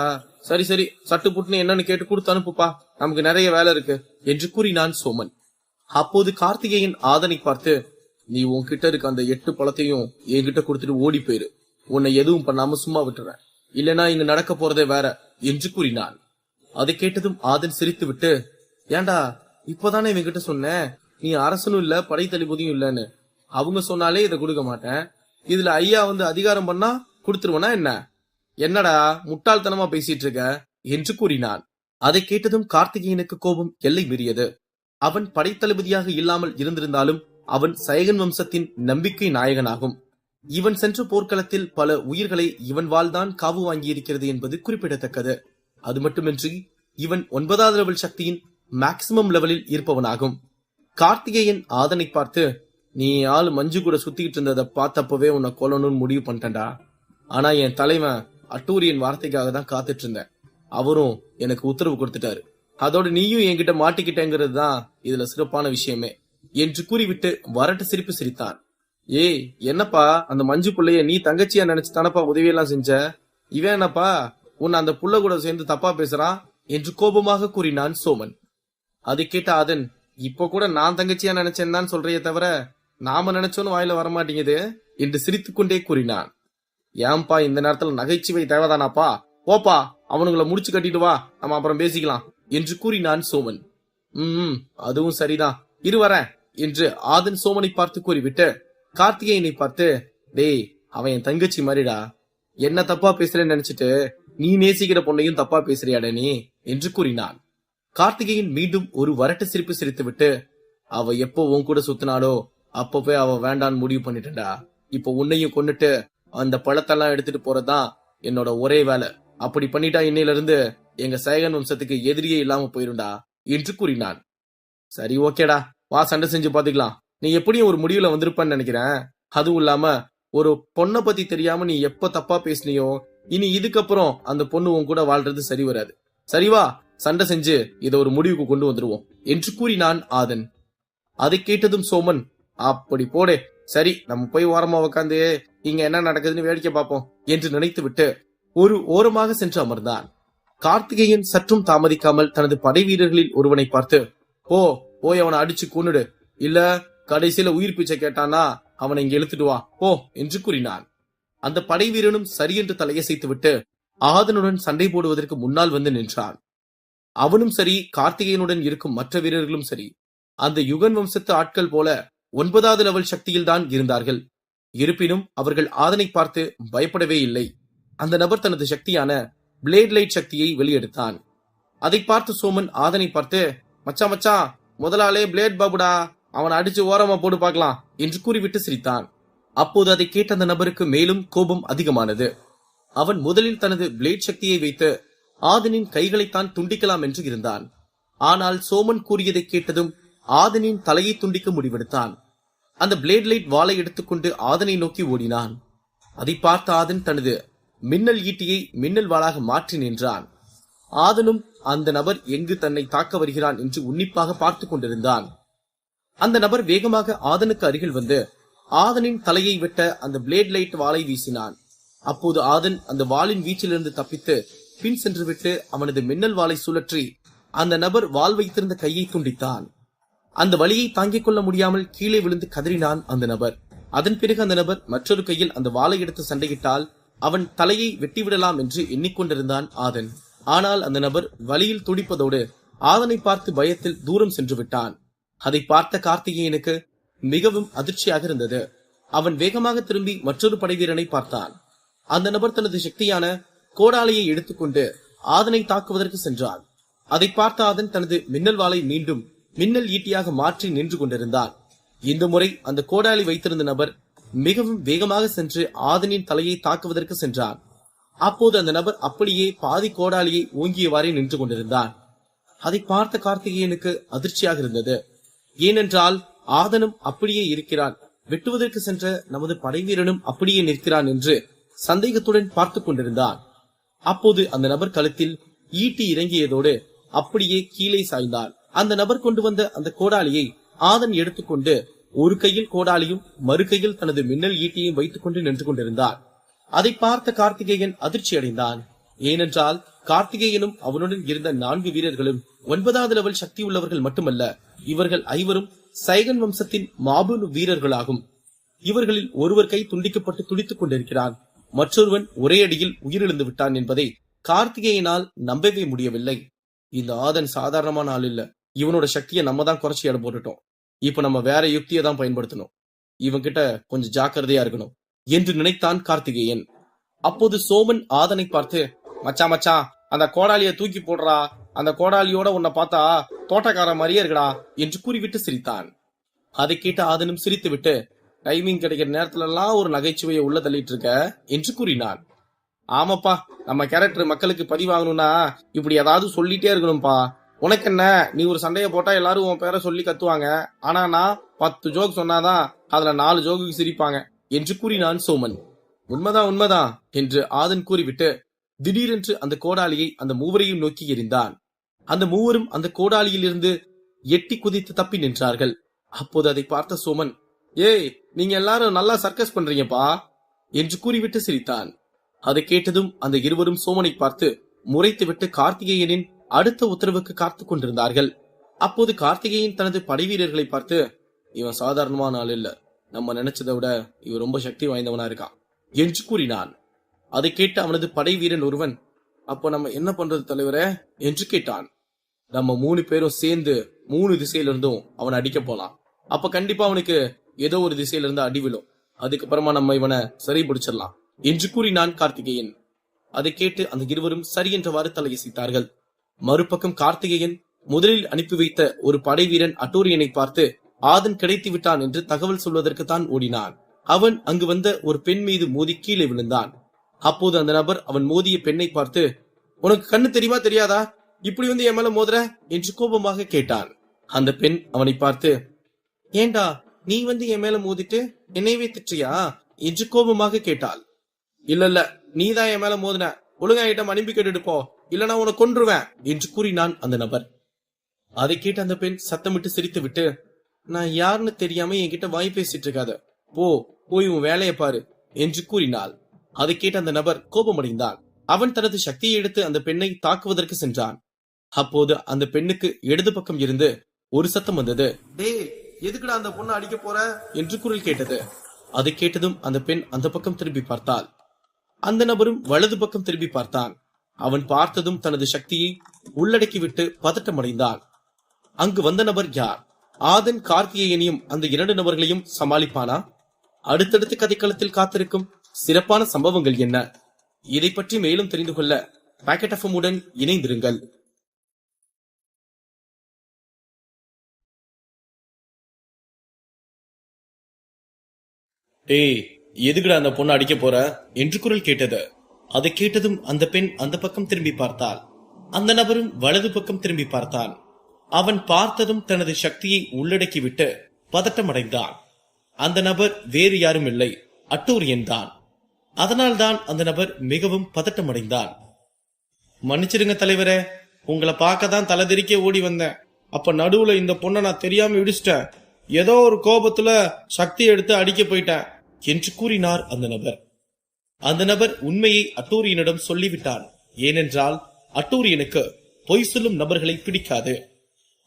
சரி சரி, சட்டு புட்டுன்னு என்னன்னு கேட்டு கொடுத்து அனுப்புப்பா, நமக்கு நிறைய வேலை இருக்கு என்று கூறினான் சோமன். அப்போது கார்த்திகேயன் ஆதனை பார்த்து, நீ உன்கிட்ட இருக்க அந்த 8 பழத்தையும் என்கிட்ட கொடுத்துட்டு ஓடி போயிரு, உன்னை எதுவும் பண்ணாம சும்மா விட்டுறேன், இல்லனா இங்க நடக்க போறதே வேற என்று கூறினான். அதை கேட்டதும் ஆதன் சிரித்து விட்டு, ஏண்டா இப்பதானே இவங்கிட்ட சொன்னேன் நீ அரசனும் இல்ல படை தளபதியும் இல்லன்னு, அவங்க சொன்னாலே இதை கொடுக்க மாட்டேன், இதுல ஐயா வந்து அதிகாரம் பண்ணா கொடுத்துருவனா என்ன? என்னடா முட்டாள்தனமா பேசிட்டு இருக்க என்று கூறினான். அதை கேட்டதும் கார்த்திகேயனுக்கு கோபம் எல்லை மீறியது. அவன் படைத்தளபதியாக இல்லாமல் இருந்திருந்தாலும் அவன் சயகன் வம்சத்தின் நம்பிக்கை நாயகனாகும். இவன் சென்ற போர்க்களத்தில் பல உயிர்களை இவன் வாழ்தான் காவு வாங்கியிருக்கிறது என்பது குறிப்பிடத்தக்கது. அது மட்டுமின்றி இவன் 9வது லெவல் சக்தியின் மேக்சிமம் லெவலில் இருப்பவனாகும். கார்த்திகேயன் ஆதனை பார்த்து, நீ ஆள் மஞ்சு கூட சுத்திக்கிட்டு இருந்ததை பார்த்தப்பவே உன்னை கொல்லணும்னு முடிவு பண்ணிட்டேன்டா. ஆனா என் தலைவன் அட்டூரியன் வார்த்தைக்காக தான் காத்துட்டு இருந்தேன், அவரும் எனக்கு உத்தரவு கொடுத்துட்டாரு, அதோட நீயும் என்கிட்ட மாட்டிக்கிட்டேங்கிறது தான் இதுல சிறப்பான விஷயமே என்று கூறிவிட்டு வரட்டு சிரிப்பு சிரித்தான். ஏய் என்னப்பா, அந்த மஞ்சு புள்ளைய நீ தங்கச்சியா நினைச்சு தானப்பா உதவியெல்லாம் செஞ்ச, இவன் என்னப்பா உன்னை அந்த புள்ள கூட சேர்ந்து தப்பா பேசுறான் என்று கோபமாக கூறினான் சோமன். அதை கேட்ட அதன், இப்ப கூட நான் தங்கச்சியா நினைச்சேன் தான் சொல்றையே தவிர நாம நினைச்சோன்னு வாயில வரமாட்டேங்குது என்று சிரித்துக் கொண்டே கூறினான். ஏன்பா இந்த நேரத்துல நகைச்சுவை தேவைதானாப்பா, போப்பா அவனுங்களை முடிச்சு கட்டிட்டு வா, நம்ம அப்புறம் பேசிக்கலாம் என்று கூறினான் சோமன். அதுவும் சரிதான், இரு வரேன் என்று ஆதன் சோமனை பார்த்து கூறிவிட்டு கார்த்திகேயனை பார்த்து, டேய் அவன் என் தங்கச்சி மாதிரிடா, என்ன தப்பா பேசுறேன்னு நினைச்சிட்டு நீ நேசிக்கிற பொண்ணையும் தப்பா பேசுறியாட நீ என்று கூறினான். கார்த்திகேயன் மீண்டும் ஒரு வரட்டு சிரிப்பு சிரித்துவிட்டு, அவ எப்போ உன் கூட சுத்தினாலோ அப்பவே அவ வேண்டான்னு முடிவு பண்ணிட்டா, இப்போ உன்னையும் கொன்னுட்டு அந்த பழத்தெல்லாம் எடுத்துட்டு போறதுதான் என்னோட ஒரே வேலை, அப்படி பண்ணிட்டா இன்னையில இருந்து எங்க சயகன் வம்சத்துக்கு எதிரியே இல்லாம போயிருண்டா என்று கூறினான். சரி ஓகேடா, வா சண்டை செஞ்சு பாத்துக்கலாம், நீ எப்படியும் ஒரு முடிவுல வந்திருப்பான்னு நினைக்கிறேன். அதுவும் இல்லாம ஒரு பொண்ணை பத்தி தெரியாம நீ எப்ப தப்பா பேசினியோ இனி இதுக்கப்புறம் அந்த பொண்ணு உன் கூட வாழ்றது சரி வராது, சரிவா சண்டை செஞ்சு இதை ஒரு முடிவுக்கு கொண்டு வந்துருவோம் என்று கூறினான் ஆதன். அதை கேட்டதும் சோமன், அப்படி போடு. சரி, நம்ம போய் ஓரமா உட்காந்து இங்க என்ன நடக்குதுன்னு வேடிக்கை பார்ப்போம் என்று நினைத்துவிட்டு ஒரு ஓரமாக சென்று அமர்ந்தான். கார்த்திகேயன் சற்றும் தாமதிக்காமல் தனது படை வீரர்களில் ஒருவனை பார்த்து, போய் அவனை அடிச்சு கொன்னுடு, இல்ல கடைசியில உயிர் பிச்சை கேட்டானா அவனை இங்க இழுத்துட்டு வா போ என்று கூறினான். அந்த படை வீரனும் சரி என்று தலையசைத்துவிட்டு ஆதனுடன் சண்டை போடுவதற்கு முன்னால் வந்து நின்றான். அவனும் சரி, கார்த்திகேயனுடன் இருக்கும் மற்ற வீரர்களும் சரி, அந்த யுகன் வம்சத்து ஆட்கள் போல 9வது லெவல் சக்தியில் தான் இருந்தார்கள். இருப்பினும் அவர்கள் ஆதனை பார்த்து பயப்படவே இல்லை. அந்த நபர் தனது சக்தியான பிளேட் லைட் சக்தியை வெளியெடுத்தான். அதை பார்த்து சோமன் ஆதனை பார்த்து, மச்சான் முதலாளே பிளேட் பாபுடா, அவனை அடிச்சு ஓரமா போடு பார்க்கலாம் என்று கூறிவிட்டு சிரித்தான். அப்போது அதை கேட்ட அந்த நபருக்கு மேலும் கோபம் அதிகமானது. அவன் முதலில் தனது பிளேட் சக்தியை வைத்து ஆதனின் கைகளைத்தான் துண்டிக்கலாம் என்று இருந்தான். ஆனால் சோமன் கூறியதை கேட்டதும் ஆதனின் தலையை துண்டிக்க முடிவெடுத்தான். அந்த பிளேட் லைட் வாளை எடுத்துக்கொண்டு ஆதனை நோக்கி ஓடினான். அதை பார்த்த ஆதன் தனது மின்னல் ஈட்டியை மின்னல் வாளாக மாற்றி நின்றான். ஆதனும் அந்த நபர் எங்கு தன்னை தாக்க வருகிறான் என்று உன்னிப்பாக பார்த்து கொண்டிருந்தான். அந்த நபர் வேகமாக ஆதனுக்கு அருகில் வந்து ஆதனின் தலையை வெட்ட அந்த பிளேட் லைட் வாளை வீசினான். அப்போது ஆதன் அந்த வாளின் வீச்சிலிருந்து தப்பித்து பின் சென்றுவிட்டு அவனது மின்னல் வாளை சுழற்றி அந்த நபர் வாள் வைத்திருந்த கையை துண்டித்தான். அந்த வலியை தாங்கிக் கொள்ள முடியாமல் கீழே விழுந்து கதறினான் அந்த நபர். அதன் பிறகு அந்த நபர் மற்றொரு கையில் அந்த வாளை எடுத்து சண்டையிட்டால் அவன் தலையை வெட்டிவிடலாம் என்று எண்ணிக்கொண்டிருந்தான் ஆதன். ஆனால் அந்த நபர் வலியில் துடிப்பதோடு ஆதனை பார்த்து பயத்தில் தூரம் சென்று விட்டான். அதை பார்த்த கார்த்திகேயனுக்கு மிகவும் அதிர்ச்சியாக இருந்தது. அவன் வேகமாக திரும்பி மற்றொரு படைவீரனை பார்த்தான். அந்த நபர் தனது சக்தியான கோடாலியை எடுத்துக்கொண்டு ஆதனை தாக்குவதற்கு சென்றான். அதை பார்த்த ஆதன் தனது மின்னல் வாளை மீண்டும் மின்னல் ஈட்டியாக மாற்றி நின்று கொண்டிருந்தான். இந்த முறை அந்த கோடாலி வைத்திருந்த நபர் மிகவும் வேகமாக சென்று ஆதனின் தலையை தாக்குவதற்கு சென்றான். அப்போது அந்த நபர் அப்படியே பாதி கோடாலியை ஓங்கியவாறே நின்று கொண்டிருந்தான். அதை பார்த்த கார்த்திகேயனுக்கு அதிர்ச்சியாக இருந்தது. ஏனென்றால் ஆதனும் அப்படியே இருக்கிறான், வெட்டுவதற்கு சென்ற நமது படைவீரனும் அப்படியே நிற்கிறான் என்று சந்தேகத்துடன் பார்த்து கொண்டிருந்தான். அப்போது அந்த நபர் கழுத்தில் ஈட்டி இறங்கியதோடு அப்படியே கீழே சாய்ந்தான். அந்த நபர் கொண்டு வந்த அந்த கோடாலியை ஆதன் எடுத்துக்கொண்டு ஒரு கையில் கோடாலியும் மறு கையில் தனது மின்னல் ஈட்டியையும் வைத்துக் கொண்டு நின்று கொண்டிருந்தான். அதை பார்த்த கார்த்திகேயன் அதிர்ச்சி அடைந்தான். ஏனென்றால் கார்த்திகேயனும் அவனுடன் இருந்த 4 வீரர்களும் 9வது லெவல் சக்தி உள்ளவர்கள் மட்டுமல்ல, இவர்கள் 5வரும் சைகன் வம்சத்தின் மாபெரும் வீரர்களாகும். இவர்களில் ஒருவர் கை துண்டிக்கப்பட்டு துடித்துக் கொண்டிருக்கிறான், மற்றொருவன் ஒரே அடியில் உயிரிழந்து விட்டான் என்பதை கார்த்திகேயனால் நம்பவே முடியவில்லை. இந்த ஆதன் சாதாரணமான ஆள் இல்ல, இவனோட சக்தியை நம்ம தான் குறைச்சி எடை போட்டுட்டோம். இப்ப நம்ம வேற யுக்தியை தான் பயன்படுத்தணும், இவன் கிட்ட கொஞ்சம் ஜாக்கிரதையா இருக்கணும் என்று நினைத்தான் கார்த்திகேயன். அப்போது சோமன் ஆதனை பார்த்து, மச்சான் அந்த கோடாலியை தூக்கி போடுறா, அந்த கோடாலியோட உன்னை பார்த்தா தோட்டக்கார மாதிரியே இருக்குடா என்று கூறிவிட்டு சிரித்தான். அதை கேட்ட ஆதனும் சிரித்துவிட்டு, டைமிங் கிடைக்கிற நேரத்துல எல்லாம் ஒரு நகைச்சுவையை உள்ள தள்ளிட்டு இருக்க என்று கூறினான். ஆமாப்பா, நம்ம கேரக்டர் மக்களுக்கு பதிவாகணும்னா இப்படி ஏதாவது சொல்லிட்டே இருக்கணும்பா. உனக்கு என்ன, நீ ஒரு சண்டையை போட்டா எல்லாரும் உன் பேரை சொல்லி கத்துவாங்க, ஆனா நான் 10 ஜோக் சொன்னாதான் அதுல 4 ஜோக்குக்கு சிரிப்பாங்க என்று கூறினான் சோமன். உண்மைதான் என்று ஆதன் கூறிவிட்டு திடீரென்று அந்த கோடாலியை அந்த மூவரையும் நோக்கி எறிந்தான். அந்த மூவரும் அந்த கோடாலியில் இருந்து எட்டி குதித்து தப்பி நின்றார்கள். அப்போது அதை பார்த்த சோமன், ஏய் நீங்க எல்லாரும் நல்லா சர்க்கஸ் பண்றீங்கப்பா என்று கூறிவிட்டு சிரித்தான். அதை கேட்டதும் அந்த இருவரும் சோமனை பார்த்து முறைத்துவிட்டு கார்த்திகேயனின் அடுத்த உத்தரவுக்கு காத்து கொண்டிருந்தார்கள். அப்போது கார்த்திகேயன் தனது படைவீரர்களை பார்த்து, இவன் சாதாரணமான ஆள் இல்ல, நம்ம நினைச்சதை விட இவன் ரொம்ப சக்தி வாய்ந்தவனா இருக்கான் என்று கூறினான். அதை கேட்ட அவனது படை வீரன் ஒருவன், அப்போ நம்ம என்ன பண்றது தலைவரே என்று கேட்டான். நம்ம 3 பேரும் சேர்ந்து 3 திசையில இருந்தும் அவனை அடிக்க போலாம். அப்ப கண்டிப்பா அவனுக்கு ஏதோ ஒரு திசையில இருந்து அடி விழும், அதுக்கப்புறமா நம்ம இவனை சரி பிடிச்சிடலாம் என்று கூறினான் கார்த்திகேயன். அதை கேட்டு அந்த இருவரும் சரி என்றவாறு தலையசைத்தார்கள். மறுபக்கம் கார்த்திகேயன் முதலில் அனுப்பி வைத்த ஒரு படை வீரன் அட்டூரியனை பார்த்து ஆதன் கிடைத்து விட்டான் என்று தகவல் சொல்வதற்கு தான் ஓடினான். அவன் அங்கு வந்த ஒரு பெண் மீது மோதி கீழே விழுந்தான். அப்போது அந்த நபர் அவன் மோதிய பெண்ணை பார்த்து, உனக்கு கண்ணு தெரியுமா தெரியாதா, இப்படி வந்து என் மேல மோதுற என்று கோபமாக கேட்டான். அந்த பெண் அவனை பார்த்து, ஏண்டா நீ வந்து என் மேல மோதிட்டு என்னையவே திட்டியா என்று கோபமாக கேட்டாள். இல்ல நீதான் என் மேல மோதின, ஒழுங்கா இடம் அனுப்பி கேட்டுட்டு போ, இல்லனா உன்னை கொன்றுவேன் என்று கூறினான் அந்த நபர். அதை கேட்ட அந்த பெண் சத்தமிட்டு சிரித்து விட்டு, நான் யாருன்னு தெரியாம என்கிட்ட வாய் பேசிட்டு இருக்காத, போய் உன் வேலையை பாரு என்று கூறினாள். அதை கேட்ட அந்த நபர் கோபமடைந்தான். அவன் தனது சக்தியை எடுத்து அந்த பெண்ணை தாக்குவதற்கு சென்றான். அப்போது அந்த பெண்ணுக்கு இடது பக்கம் இருந்து ஒரு சத்தம் வந்தது. டேய், எதுக்குடா அந்த பொண்ணை அடிக்க போற என்று குரல் கேட்டது. அதை கேட்டதும் அந்த பெண் அந்த பக்கம் திரும்பி பார்த்தாள். அந்த நபரும் வலது பக்கம் திரும்பி பார்த்தான். அவன் பார்த்ததும் தனது சக்தியை உள்ளடக்கிவிட்டு பதட்டமடைந்தான். அங்கு வந்த நபர் யார்? ஆதன் கார்த்திகேயனையும் அந்த 2 நபர்களையும் சமாளிப்பானா? அடுத்தடுத்து கதைக்களத்தில் காத்திருக்கும் சிறப்பான சம்பவங்கள் என்ன? இதை பற்றி மேலும் தெரிந்து கொள்ள பாக்கெட் எஃப்எம் உடன் இணைந்திருங்கள். டேய், எதுக்குடா அந்த பொண்ணை அடிக்க போற என்று குரல் கேட்டது. அதை கேட்டதும் அந்த பெண் அந்த பக்கம் திரும்பி பார்த்தாள். அந்த நபரும் வலது பக்கம் திரும்பி பார்த்தான். அவன் பார்த்ததும் தனது சக்தியை உள்ளடக்கிவிட்டு பதட்டமடைந்தான். அந்த நபர் வேறு யாரும் இல்லை, அட்டூரியன் தான். அதனால்தான் அந்த நபர் மிகவும் பதட்டமடைந்தான். மன்னிச்சிருங்க தலைவரே, உங்களை பார்க்க தான் தலைதெறிக்க ஓடி வந்தேன். அப்ப நடுவுல இந்த பொண்ணை நான் தெரியாம இடிச்சிட்டேன். ஏதோ ஒரு கோபத்துல சக்தி எடுத்து அடிக்க போயிட்டேன் என்று கூறினார் அந்த நபர். அந்த நபர் உண்மையை அட்டூரியனிடம் சொல்லிவிட்டான். ஏனென்றால் அட்டூரியனுக்கு பொய் சொல்லும் நபர்களை பிடிக்காது.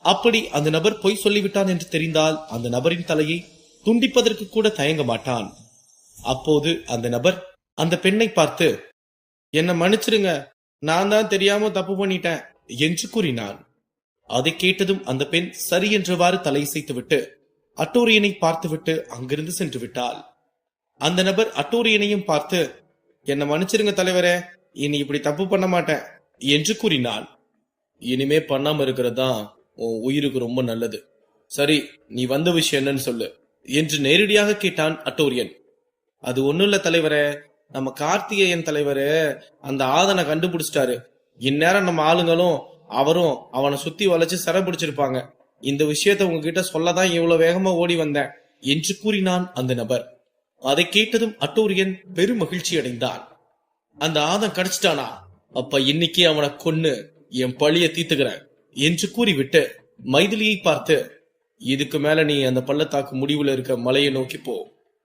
அப்படி அந்த நபர் பொய் சொல்லிவிட்டான் என்று தெரிந்தால் அந்த நபரின் தலையை துண்டிப்பதற்கு கூட தயங்க மாட்டான். அப்போது அந்த நபர் அந்த பெண்ணை பார்த்து, என்ன மன்னிச்சிருங்க, நான் தான் தெரியாம தப்பு பண்ணிட்டேன் என்று கூறினான். அதை கேட்டதும் அந்த பெண் சரி என்றவாறு தலையசைத்துவிட்டு அட்டூரியனை பார்த்துவிட்டு அங்கிருந்து சென்று விட்டாள். அந்த நபர் அட்டூரியனையும் பார்த்து, என்ன மன்னிச்சிருங்க தலைவரே, இனி இப்படி தப்பு பண்ண மாட்டேன் என்று கூறினான். இனிமே பண்ணாம இருக்கிறதா உன் உயிருக்கு ரொம்ப நல்லது. சரி, நீ வந்த விஷயம் என்னன்னு சொல்லு என்று நேரடியாக கேட்டான் அட்டூரியன். அது ஒண்ணும் இல்ல தலைவரே, நம்ம கார்த்திகேயன் தலைவரு அந்த ஆதனை கண்டுபிடிச்சிட்டாரு. இந்நேரம் நம்ம ஆளுங்களும் அவரும் அவனை சுத்தி வளைச்சு சிறை பிடிச்சிருப்பாங்க. இந்த விஷயத்த உங்ககிட்ட சொல்லதான் இவ்வளவு வேகமா ஓடி வந்தேன் என்று கூறினான் அந்த நபர். அதை கேட்டதும் அட்டூரியன் பெரும் மகிழ்ச்சி அடைந்தான். அந்த ஆதன் கிடைச்சிட்டானா? அப்ப இன்னைக்கு அவனை கொன்னு என் பழிய தீர்த்துக்கிறேன் என்று கூறிவிட்டு மைதிலியை பார்த்து, இதுக்கு மேல நீ அந்த பள்ளத்தாக்கு முடிவுல இருக்க மலையை நோக்கி போ.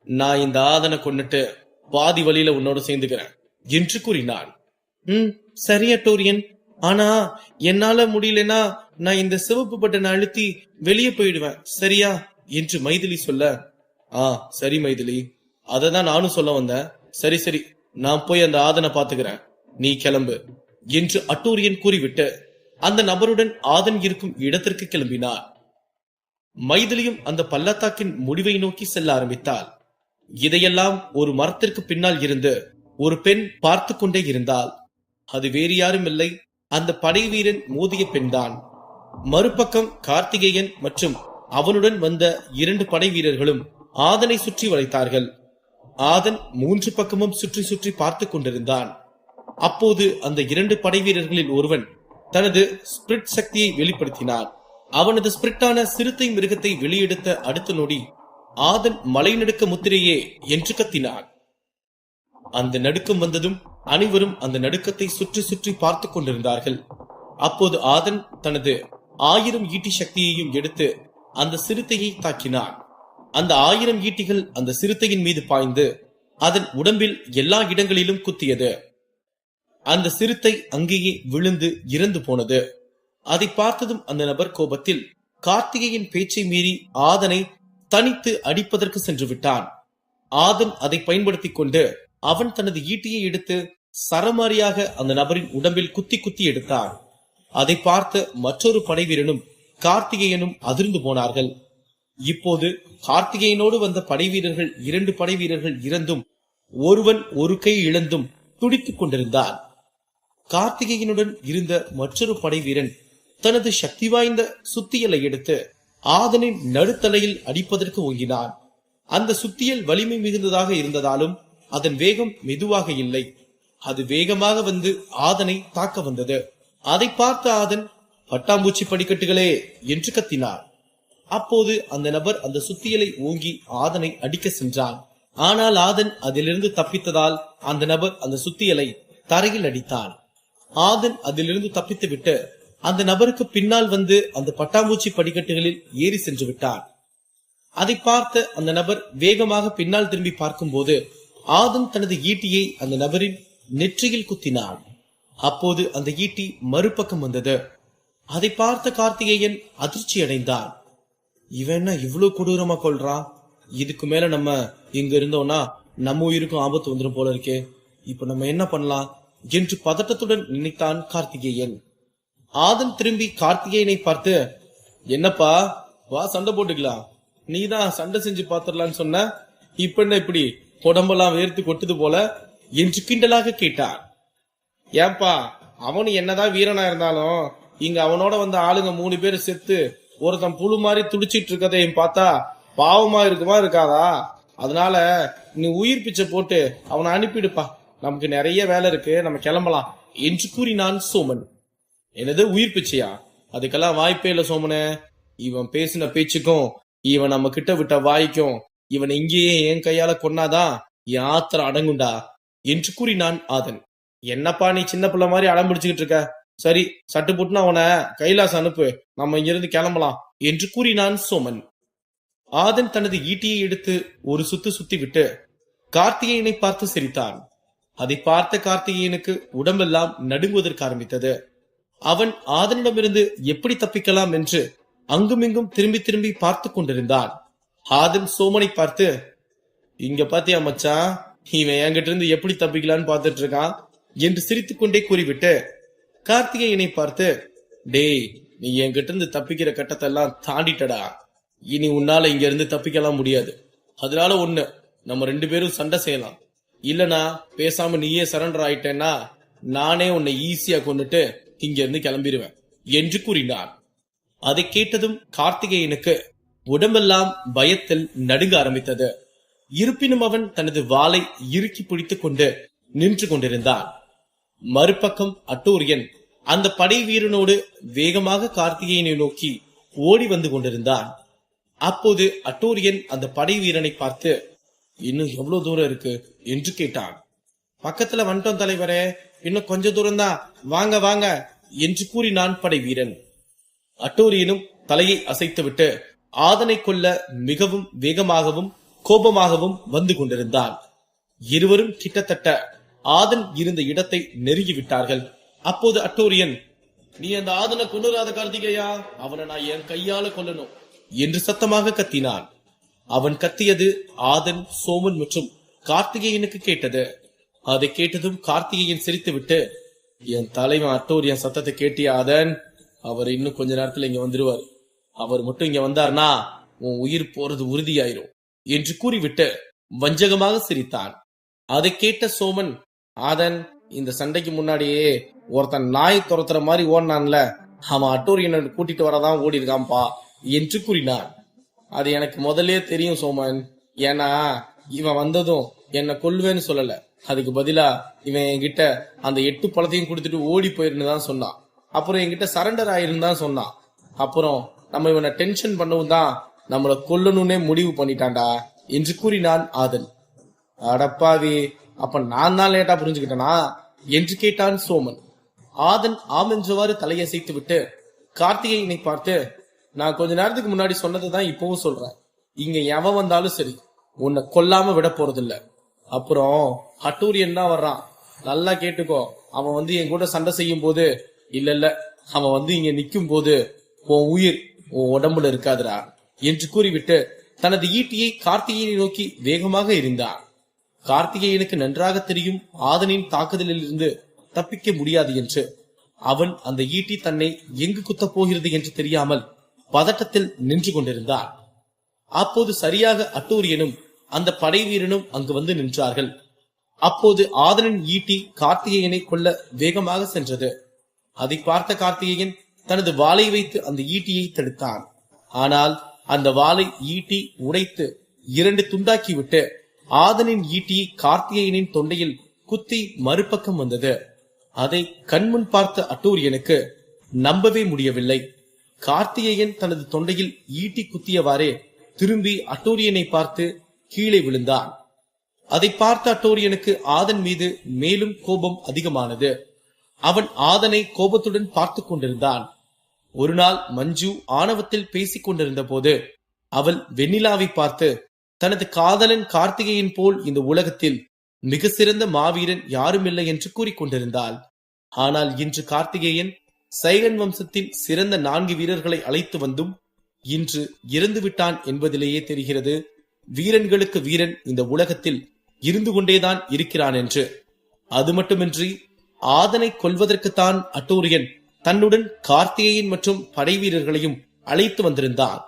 நான் இந்த ஆதனை கொன்னுட்டு பாதி வழியில உன்னோட சேர்ந்துக்கிறேன் என்று கூறினான். சரி அட்டூரியன், ஆனா என்னால முடியலன்னா நான் இந்த சிவப்பு பட்டனை அழுத்தி வெளியே போயிடுவேன், சரியா என்று மைதிலி சொல்ல, சரி மைதிலி, அததான் நானும் சொல்ல வந்தேன். சரி சரி, நான் போய் அந்த ஆதனை பாத்துக்கிறேன், நீ கிளம்பு என்று அட்டூரியன் கூறிவிட்டு அந்த நபருடன் ஆதன் இருக்கும் இடத்திற்கு கிளம்பினார். மைதிலியும் அந்த பள்ளத்தாக்கின் முடிவை நோக்கி செல்ல ஆரம்பித்தாள். இதையெல்லாம் ஒரு மரத்திற்கு பின்னால் இருந்து ஒரு பெண் பார்த்து கொண்டே இருந்தாள். அது வேறு யாரும் இல்லை, அந்த படை வீரன் மோதிய பெண்தான். மறுபக்கம் கார்த்திகேயன் மற்றும் அவனுடன் வந்த 2 படை வீரர்களும் ஆதனை சுற்றி வளைத்தார்கள். ஆதன் 3 பக்கமும் சுற்றி சுற்றி பார்த்து கொண்டிருந்தான். அப்போது அந்த 2 படை வீரர்களில் ஒருவன் தனது ஸ்பிரிட் சக்தியை வெளிப்படுத்தினான். அவனது ஸ்பிரிட்டான சிறுத்தை மிருகத்தை வெளியெடுத்த அடுத்த நொடி ஆதன் மலை நடுக்க முத்திரையே என்று கத்தினான். அந்த நடுக்கம் வந்ததும் அனைவரும் அந்த நடுக்கத்தை சுற்றி சுற்றி பார்த்து கொண்டிருந்தார்கள். அப்போது ஆதன் தனது 1000 ஈட்டி சக்தியையும் எடுத்து அந்த சிறுத்தையை தாக்கினான். அந்த 1000 ஈட்டிகள் அந்த சிறுத்தையின் மீது பாய்ந்து அதன் உடம்பில் எல்லா இடங்களிலும் குத்தியது. அந்த சிறுத்தை அங்கேயே விழுந்து இறந்து போனது. அதை பார்த்ததும் அந்த நபர் கோபத்தில் கார்த்திகேயன் பேச்சை மீறி ஆதனை தனித்து அடிப்பதற்கு சென்று விட்டான். ஆதன் அதை பயன்படுத்திக் கொண்டு அவன் தனது ஈட்டியை எடுத்து சரமாரியாக அந்த நபரின் உடம்பில் குத்தி குத்தி எடுத்தான். அதை பார்த்த மற்றொரு படை வீரனும் கார்த்திகேயனும் அதிர்ந்து போனார்கள். இப்போது கார்த்திகேயனோடு வந்த படை வீரர்கள் 2 படை வீரர்கள் இறந்தும் ஒருவன் ஒரு கை இழந்தும் துடித்துக் கொண்டிருந்தான். கார்த்திகேயனுடன் இருந்த மற்றொரு படை வீரன் தனது சக்தி வாய்ந்த சுத்தியலை எடுத்து ஆதனின் நடுத்தலையில் அடிப்பதற்கு ஓங்கினான். அந்த சுத்தியல் வலிமை மிகுந்ததாக இருந்ததாலும் அதன் வேகம் மெதுவாக இல்லை, அது வேகமாக வந்து ஆதனை தாக்க வந்தது. அதை பார்த்த ஆதன், பட்டாம்பூச்சி படிக்கட்டுகளே என்று கத்தினார். அப்போது அந்த நபர் அந்த சுத்தியலை ஓங்கி ஆதனை அடிக்க சென்றான். ஆனால் ஆதன் அதிலிருந்து தப்பித்ததால் அந்த நபர் அந்த சுத்தியலை தரையில் அடித்தான். ஆதன் அதிலிருந்து தப்பித்து விட்டு அந்த நபருக்கு பின்னால் வந்து அந்த பட்டாம்பூச்சி படிக்கட்டுகளில் ஏறி சென்று விட்டான். அதை பார்த்த அந்த நபர் வேகமாக பின்னால் திரும்பி பார்க்கும்போது ஆதன் தனது ஈட்டியை அந்த நபரின் நெற்றியில் குத்தினான். அப்போது அந்த ஈட்டி மறுபக்கம் வந்தது. அதை பார்த்த கார்த்திகேயன் அதிர்ச்சி அடைந்தான். இவன் என்ன இவ்வளவு கொடூரமா கொள்றான்? இதுக்கு மேல நம்ம இங்க இருந்தோம்னா நம்ம உயிருக்கும் ஆபத்து வந்துடும் போல இருக்கே. இப்ப நம்ம என்ன பண்ணலாம் என்று பதட்டத்துடன் நினைத்தான் கார்த்திகேயன். ஆதன் திரும்பி கார்த்திகேயனை பார்த்து, என்னப்பா வா சண்டை போட்டுக்கலாம், நீதான் சண்டை செஞ்சு பாத்துடலான்னு சொன்ன, இப்ப என்ன இப்படி உடம்பெல்லாம் வேர்த்து கொட்டுது போல என்று கிண்டலாக கேட்டான். ஏன்பா அவனு என்னதான் வீரனா இருந்தாலும் இங்க அவனோட வந்த ஆளுங்க 3 பேர் செத்து ஒருத்தன் புழு மாதிரி துடிச்சிட்டு இருக்கதையும் பார்த்தா பாவமா இருக்குமா இருக்காதா? அதனால நீ உயிர் பிச்சை போட்டு அவனை அனுப்பிடுப்பா, நமக்கு நிறைய வேலை இருக்கு, நம்ம கிளம்பலாம் என்று கூறினான் சோமன். எனது உயிர் பிச்சையா? அதுக்கெல்லாம் வாய்ப்பே இல்ல சோமனே. இவன் பேசின பேச்சுக்கும் இவன் நம்ம கிட்ட விட்ட வாய்க்கும் இவன் இங்கேயே என் கையால கொன்னாதான் என் ஆத்திரம் அடங்குண்டா என்று கூறினான் ஆதன். என்னப்பா நீ சின்ன பிள்ளை மாதிரி அடம் பிடிச்சுக்கிட்டு இருக்க, சரி சட்டு புட்டுனா அவனை கைலாசம் அனுப்பு, நம்ம இங்கிருந்து கிளம்பலாம் என்று கூறினான் சோமன். ஆதன் தனது ஈட்டியை எடுத்து ஒரு சுத்து சுத்தி விட்டு கார்த்திகேயனை பார்த்து சிரித்தான். அதை பார்த்த கார்த்திகேயனுக்கு உடம்பெல்லாம் நடுங்குவதற்கு ஆரம்பித்தது. அவன் ஆதனிடமிருந்து எப்படி தப்பிக்கலாம் என்று அங்குமிங்கும் திரும்பி திரும்பி பார்த்து கொண்டிருந்தான். ஆதன் சோமனை பார்த்து, இங்க பாத்தியா மச்சான், இவன் என்கிட்ட இருந்து எப்படி தப்பிக்கலான்னு பார்த்துட்டு இருக்கான் என்று சிரித்துக் கொண்டே கூறிவிட்டு கார்த்திகேயனை பார்த்து, டேய் நீ என்கிட்ட இருந்து தப்பிக்கிற கட்டத்தை எல்லாம் தாண்டிட்டடா, இனி உன்னால இங்க இருந்து தப்பிக்கலாம் முடியாது. அதனால ஒண்ணு, நம்ம 2 பேரும் சண்டை செய்யலாம், இல்லனா பேசாம நீயே சரண்டர் ஆயிட்டேன்னா நானே உன்னை ஈஸியா கொண்டுட்டு இங்க இருந்து கிளம்பிடுவேன் என்று கூறினார். அதை கேட்டதும் கார்த்திகேயனுக்கு உடம்பெல்லாம் பயத்தில் நடுங்க ஆரம்பித்தது. இருப்பினும் அவன் தனது வாளை இறுக்கி பிடித்துக் கொண்டு நின்று கொண்டிருந்தான். மறுபக்கம் அட்டூரியன் அந்த படை வீரனோடு வேகமாக கார்த்திகேயனை நோக்கி ஓடி வந்து கொண்டிருந்தான். அப்போது அட்டூரியன் அந்த படை வீரனை பார்த்து, இன்னும் எவ்வளவு தூரம் இருக்கு என்று கேட்டான். பக்கத்துல வந்துட்டோம் தலைவரே, இன்னும் கொஞ்ச தூரம் தான், வாங்க வாங்க என்று கூறினான் படை வீரன். அட்டூரியனும் தலையை அசைத்துவிட்டு ஆதனை கொல்ல மிகவும் வேகமாகவும் கோபமாகவும் வந்து கொண்டிருந்தான். இருவரும் கிட்டத்தட்ட ஆதன் இருந்த இடத்தை நெருங்கிவிட்டார்கள். அப்போது அட்டூரியன், நீ அந்த ஆதனை கொன்னுராத கார்த்திகேயா, அவனை நான் என் கையால கொல்லணும் என்று சத்தமாக கத்தினான். அவன் கத்தியது ஆதன், சோமன் மற்றும் கார்த்திகேயனுக்கு கேட்டது. அதை கேட்டதும் கார்த்திகேயன் சிரித்துவிட்டு, என் தலைவன் அட்டூரியன் சத்தத்தை கேட்டிய ஆதன், அவர் இன்னும் கொஞ்ச நேரத்துல இங்க வந்துருவார், அவர் மட்டும் இங்க வந்தார்னா உன் உயிர் போறது உறுதியாயிரும் என்று கூறிவிட்டு வஞ்சகமாக சிரித்தான். அதை கேட்ட சோமன், ஆதன் இந்த சண்டைக்கு முன்னாடியே ஒருத்தன் நாய் துரத்துற மாதிரி ஓடினான்ல, அவன் அட்டூரியனை கூட்டிட்டு வரதான் ஓடி இருக்கான்பா என்று கூறினான். அது எனக்கு முதலே தெரியும் சோமன், ஏன்னா இவன் வந்ததும் என்ன கொல்லுவேன்னு சொல்லல, அதுக்கு பதிலா இவன் என்கிட்ட அந்த 8 பழத்தையும் கொடுத்துட்டு ஓடி போயிருன்னு தான் சொன்னான். அப்புறம் என்கிட்ட சரண்டர் ஆயிருன்னு தான் சொன்னான். அப்புறம் நம்ம இவனை டென்ஷன் பண்ணவும் தான் நம்மளை கொல்லணும்னே முடிவு பண்ணிட்டான்டா என்று கூறினான் ஆதன். அடப்பாவி, அப்ப நான் தான் லேட்டா புரிஞ்சுக்கிட்டனா என்று கேட்டான் சோமன். ஆதன் ஆமென்றவாறு தலையசைத்து விட்டு கார்த்திகேயனை பார்த்து, நான் கொஞ்ச நேரத்துக்கு முன்னாடி சொன்னதுதான் இப்பவும் சொல்றேன், இங்க எவன் வந்தாலும் சரி உன்னை கொல்லாம விட போறதில்ல. அப்புறம் அட்டூரியன் தான் வர்றான், நல்லா கேட்டுக்கோ, அவன் வந்து என் கூட சண்டை செய்யும் போது இல்ல அவன் வந்து இங்க நிக்கும் போது உன் உயிர் உன் உடம்புல இருக்காதுடா என்று கூறிவிட்டு தனது ஈட்டியை கார்த்திகேயனை நோக்கி வேகமாக எறிந்தான். கார்த்திகேயனுக்கு நன்றாக தெரியும் ஆதனின் தாக்குதலில் இருந்து தப்பிக்க முடியாது என்று. அவன் அந்த ஈட்டி தன்னை எங்கு குத்தப் போகிறது என்று தெரியாமல் பதட்டத்தில் நின்று கொண்டிருந்தான். அப்போது சரியாக அட்டூரியனும் அந்த படை வீரனும் அங்கு வந்து நின்றார்கள். அப்போது ஆதனின் ஈட்டி கார்த்திகேயனை கொல்ல வேகமாக சென்றது. அதை பார்த்த கார்த்திகேயன் தனது வாளை வைத்து அந்த ஈட்டியை தடுத்தான். ஆனால் அந்த வாளை ஈட்டி உடைத்து 2 துண்டாக்கிவிட்டு ஆதனின் ஈட்டியை கார்த்திகேயனின் தொண்டையில் குத்தி மறுபக்கம் வந்தது. அதை கண்முன் பார்த்த அட்டூரியனுக்கு நம்பவே முடியவில்லை. கார்த்திகேயன் தனது தொண்டையில் ஈட்டி குத்தியவாறே திரும்பி அட்டூரியனை பார்த்து கீழே விழுந்தான். அதை பார்த்த அட்டூரியனுக்கு ஆதன் மீது மேலும் கோபம் அதிகமானது. அவன் ஆதனை கோபத்துடன் பார்த்து கொண்டிருந்தான். ஒரு நாள் மஞ்சு ஆணவத்தில் பேசிக் கொண்டிருந்த போது அவள் வெண்ணிலாவை பார்த்து, தனது காதலன் கார்த்திகேயன் போல் இந்த உலகத்தில் மிக சிறந்த மாவீரன் யாருமில்லை என்று கூறிக்கொண்டிருந்தாள். ஆனால் இன்று கார்த்திகேயன் சைகன் வம்சத்தின் சிறந்த 4 வீரர்களை அழைத்து வந்தும் இன்று இறந்து விட்டான் என்பதிலேயே தெரிகிறது வீரன்களுக்கு வீரன் இந்த உலகத்தில் இருந்து கொண்டேதான் இருக்கிறான் என்று. அது மட்டுமின்றி ஆதனை கொல்வதற்குத்தான் அட்டூரியன் தன்னுடன் கார்த்திகேயன் மற்றும் படை வீரர்களையும் அழைத்து வந்திருந்தான்.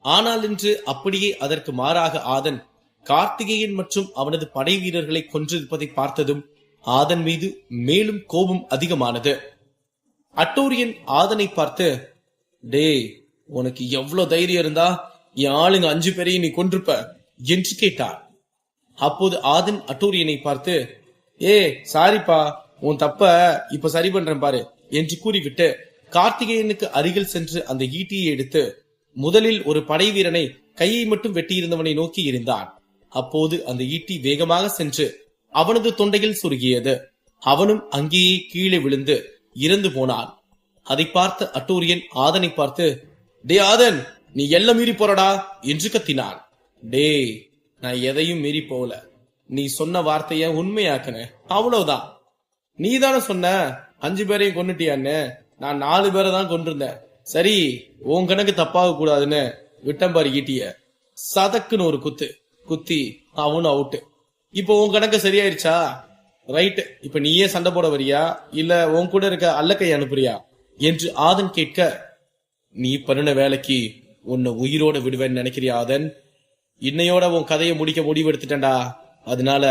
ஆனால் இன்று அப்படியே அதற்கு மாறாக ஆதன் கார்த்திகேயன் மற்றும் அவனது படை வீரர்களை கொன்றிருப்பதை பார்த்ததும் ஆதன் மீது மேலும் கோபம் அதிகமானது. அட்டூரியன் ஆதனை பார்த்து, டேய், உனக்கு எவ்வளவு தைரியம் இருந்தா என் ஆளுங்க 5 பேரையும் நீ கொன்றிருப்ப என்று கேட்டார். அப்போது ஆதன் அட்டூரியனை பார்த்து, சாரிப்பா, உன் தப்ப இப்ப சரி பண்றேன் பாரு என்று கூறிவிட்டு கார்த்திகேயனுக்கு அருகில் சென்று அந்த ஈட்டியை எடுத்து முதலில் ஒரு படை வீரனை கையை மட்டும் வெட்டியிருந்தவனை நோக்கி எறிந்தான். அப்போது அந்த ஈட்டி வேகமாக சென்று அவனது தொண்டையில் சுருகியது. அவனும் அங்கேயே கீழே விழுந்து இறந்து போனான். அதை பார்த்த அட்டூரியன் ஆதனை பார்த்து, டே ஆதன், நீ எல்லாம் மீறி போறடா என்று கத்தினான். டேய், நான் எதையும் மீறி போகல. நீ சொன்ன வார்த்தைய உண்மையாக்குன, அவ்வளவுதான். நீ தானே சொன்ன 5 பேரையும் கொன்னுட்டியான்னு. நான் 4 பேரை தான் கொண்டிருந்தேன். சரி, உன் கணக்கு தப்பாக கூடாதுன்னு விட்டம்பாரி ஈட்டிய சதக்குன்னு ஒரு குத்தி அவனும் அவுட்டு. இப்போ உன் கணக்கு சரியாயிருச்சா? ரைட், இப்ப நீயே சண்டை போட வரியா இல்ல உன் கூட இருக்க அல்லக்கையை அனுப்புறியா என்று ஆதன் கேட்க, நீ பண்ணின வேலைக்கு உன்னை உயிரோட விடுவேன்னு நினைக்கிறியா ஆதன்? இன்னையோட உன் கதையை முடிக்க முடிவெடுத்துட்டேன்டா. அதனால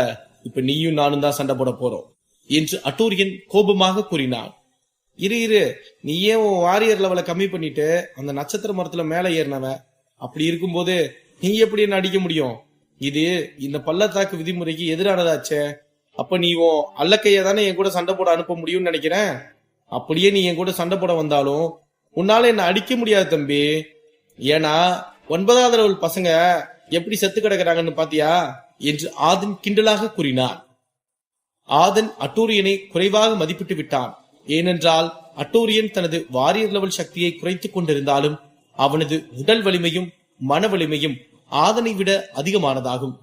இப்ப நீயும் நானும் தான் சண்டை போட போறோம் என்று அட்டூரியன் கோபமாக கூறினான். இரு, நீ ஏன் உன் வாரியர் லெவலை கம்மி பண்ணிட்டு அந்த நட்சத்திர மரத்துல மேல ஏறினவன். அப்படி இருக்கும்போது நீ எப்படி என்ன அடிக்க முடியும்? இது இந்த பள்ளத்தாக்கு விதிமுறைக்கு எதிரானதாச்சே. அப்ப நீ உன் அல்லக்கைய தானே என் கூட சண்டை போட அனுப்ப முடியும்னு நினைக்கிறேன். அப்படியே நீ என் கூட சண்டை போட வந்தாலும் உன்னால என்ன அடிக்க முடியாது தம்பி. ஏன்னா 9வது லெவல் பசங்க எப்படி செத்து கிடக்குறாங்கன்னு பாத்தியா என்று ஆதன் கிண்டலாக கூறினார். ஆதன் அட்டூரியனை குறைவாக மதிப்பிட்டு விட்டான். ஏனென்றால் அட்டூரியன் தனது வாரியர் லெவல் சக்தியை குறைத்துக் கொண்டிருந்தாலும் அவனது உடல் வலிமையும் மன வலிமையும் ஆதனை விட அதிகமானதாகும்.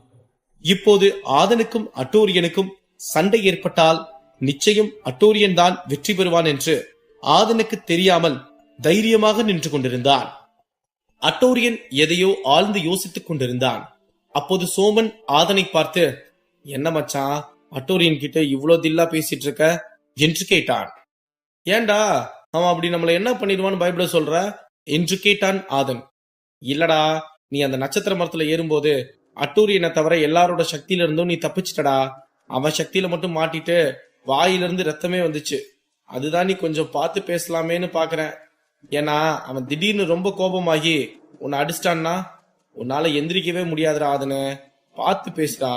இப்போது ஆதனுக்கும் அட்டூரியனுக்கும் சண்டை ஏற்பட்டால் நிச்சயம் அட்டூரியன் தான் வெற்றி பெறுவான் என்று ஆதனுக்கு தெரியாமல் தைரியமாக நின்று கொண்டிருந்தான். அட்டூரியன் எதையோ ஆழ்ந்து யோசித்துக் கொண்டிருந்தான். அப்போது சோமன் ஆதனை பார்த்து, என்ன மச்சான், அட்டூரியன் கிட்ட இவ்வளவு தில்லா பேசிட்டு இருக்க என்று கேட்டான். ஏண்டா, அவன் அப்படி நம்மள என்ன பண்ணிடுவான்னு பயப்பட சொல்ற என்று கேட்டான் ஆதன். இல்லடா, நீ அந்த நட்சத்திர மரத்துல ஏறும்போது அட்டூரியனை தவிர எல்லாரோட சக்தியில இருந்தும் நீ தப்பிச்சிட்டடா. அவன் சக்தியில மட்டும் மாட்டிட்டு வாயிலிருந்து ரத்தமே வந்துச்சு. அதுதான் நீ கொஞ்சம் பார்த்து பேசலாமேன்னு பாக்குறேன். ஏன்னா அவன் திடீர்னு ரொம்ப கோபமாகி உன்னை அடிச்சிட்டான்னா உன்னால எந்திரிக்கவே முடியாதுடா. ஆதனு, பார்த்து பேசுடா.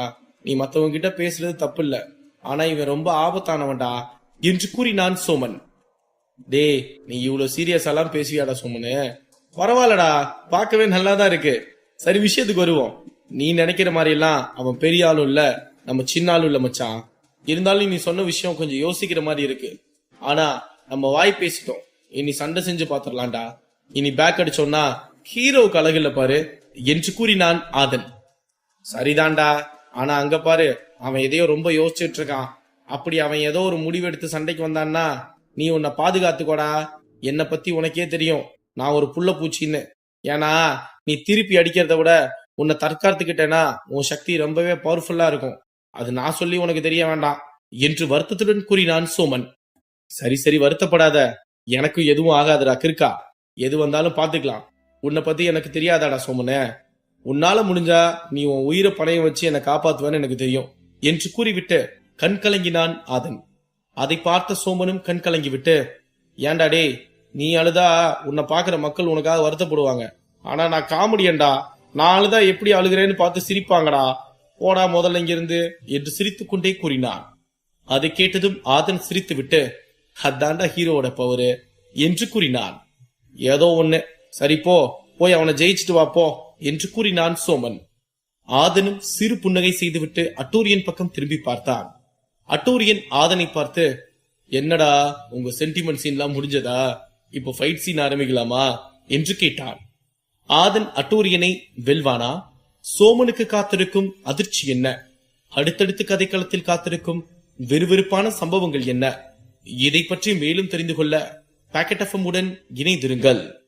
நீ மத்தவங்க கிட்ட பேசுறது தப்பு இல்ல, ஆனா இவன் ரொம்ப ஆபத்தானவன்டா என்று கூறினான் சோமன். டேய், நீ இவ்வளவு சீரியஸாலாம் பேசுவியாடா சோமனு? பரவாயில்லடா, பார்க்கவே நல்லாதான் இருக்கு. சரி, விஷயத்துக்கு வருவோம். நீ நினைக்கிற மாதிரி எல்லாம் அவன் பெரிய ஆளும் இல்ல, நம்ம சின்ன ஆளும் இல்ல மச்சான். இருந்தாலும் நீ சொன்ன விஷயம் கொஞ்சம் யோசிக்கிற மாதிரி இருக்கு. ஆனா நம்ம வாய் பேசிட்டோம், இனி சண்டை செஞ்சு பாத்துடலாம்டா. இனி பேக் அடிச்சோம்னா ஹீரோவுக்கு அழகு இல்ல பாரு என்று கூறினான் ஆதன். சரிதான்டா, ஆனா அங்க பாரு, அவன் எதையோ ரொம்ப யோசிச்சுட்டு இருக்கான். அப்படி அவன் ஏதோ ஒரு முடிவெடுத்து சண்டைக்கு வந்தான்னா நீ உன்னை பாதுகாத்துக்கோடா. என்னை பத்தி உனக்கே தெரியும், நான் ஒரு புள்ள பூச்சின்னு. ஏன்னா நீ திருப்பி அடிக்கிறத விட உன்னை தற்காத்துக்கிட்டேன்னா உன் சக்தி ரொம்பவே பவர்ஃபுல்லா இருக்கும். அது நான் சொல்லி உனக்கு தெரிய வேண்டாம் என்று வருத்தத்துடன் கூறினான் சோமன். சரி, வருத்தப்படாத, எனக்கு எதுவும் ஆகாதுடா கிறுக்கா. எது வந்தாலும் பாத்துக்கலாம். உன்னை பத்தி எனக்கு தெரியாதாடா சோமனே. உன்னால முடிஞ்சா நீ உன் உயிரை பணையம் வச்சு என்னை காப்பாத்துவேன்னு எனக்கு தெரியும் என்று கூறிவிட்டு கண் கலங்கினான் ஆதன். அதை பார்த்த சோமனும் கண் கலங்கி விட்டு, ஏன்டா டேய், நீ அழுதா உன்னை பாக்குற மக்கள் உனக்காக வருத்தப்படுவாங்க. ஆனா நான் காமெடியன்டா, நான் அழுதா எப்படி அழுகிறேன்னு பார்த்து சிரிப்பாங்கடா. போடா முதல்ல இங்கிருந்து என்று சிரித்துக் கொண்டே கூறினான். அதை கேட்டதும் ஆதன் சிரித்து விட்டு, அதான்டா ஹீரோவோட பவரு என்று கூறினான். ஏதோ ஒண்ணு, சரி போய் அவனை ஜெயிச்சுட்டு வாப்போ என்று கூறினான் சோமன். ஆதனும் சிறு புன்னகை செய்துவிட்டு அட்டூரியன் பக்கம் திரும்பி பார்த்தான். அட்டூரியன் ஆதனை பார்த்து, என்னடா உங்க சென்டிமெண்ட் சீன்லாம் முடிஞ்சதா, இப்போ ஃபைட் சீன் ஆரம்பிக்கலாமா என்று கேட்டான். ஆதன் அட்டூரியனை வெல்வானா? சோமனுக்கு காத்திருக்கும் அதிர்ச்சி என்ன? அடுத்தடுத்து கதைக்களத்தில் காத்திருக்கும் விறுவிறுப்பான சம்பவங்கள் என்ன? இதை பற்றி மேலும் தெரிந்து கொள்ள பாக்கெட் FM உடன் இணைந்திருங்கள்.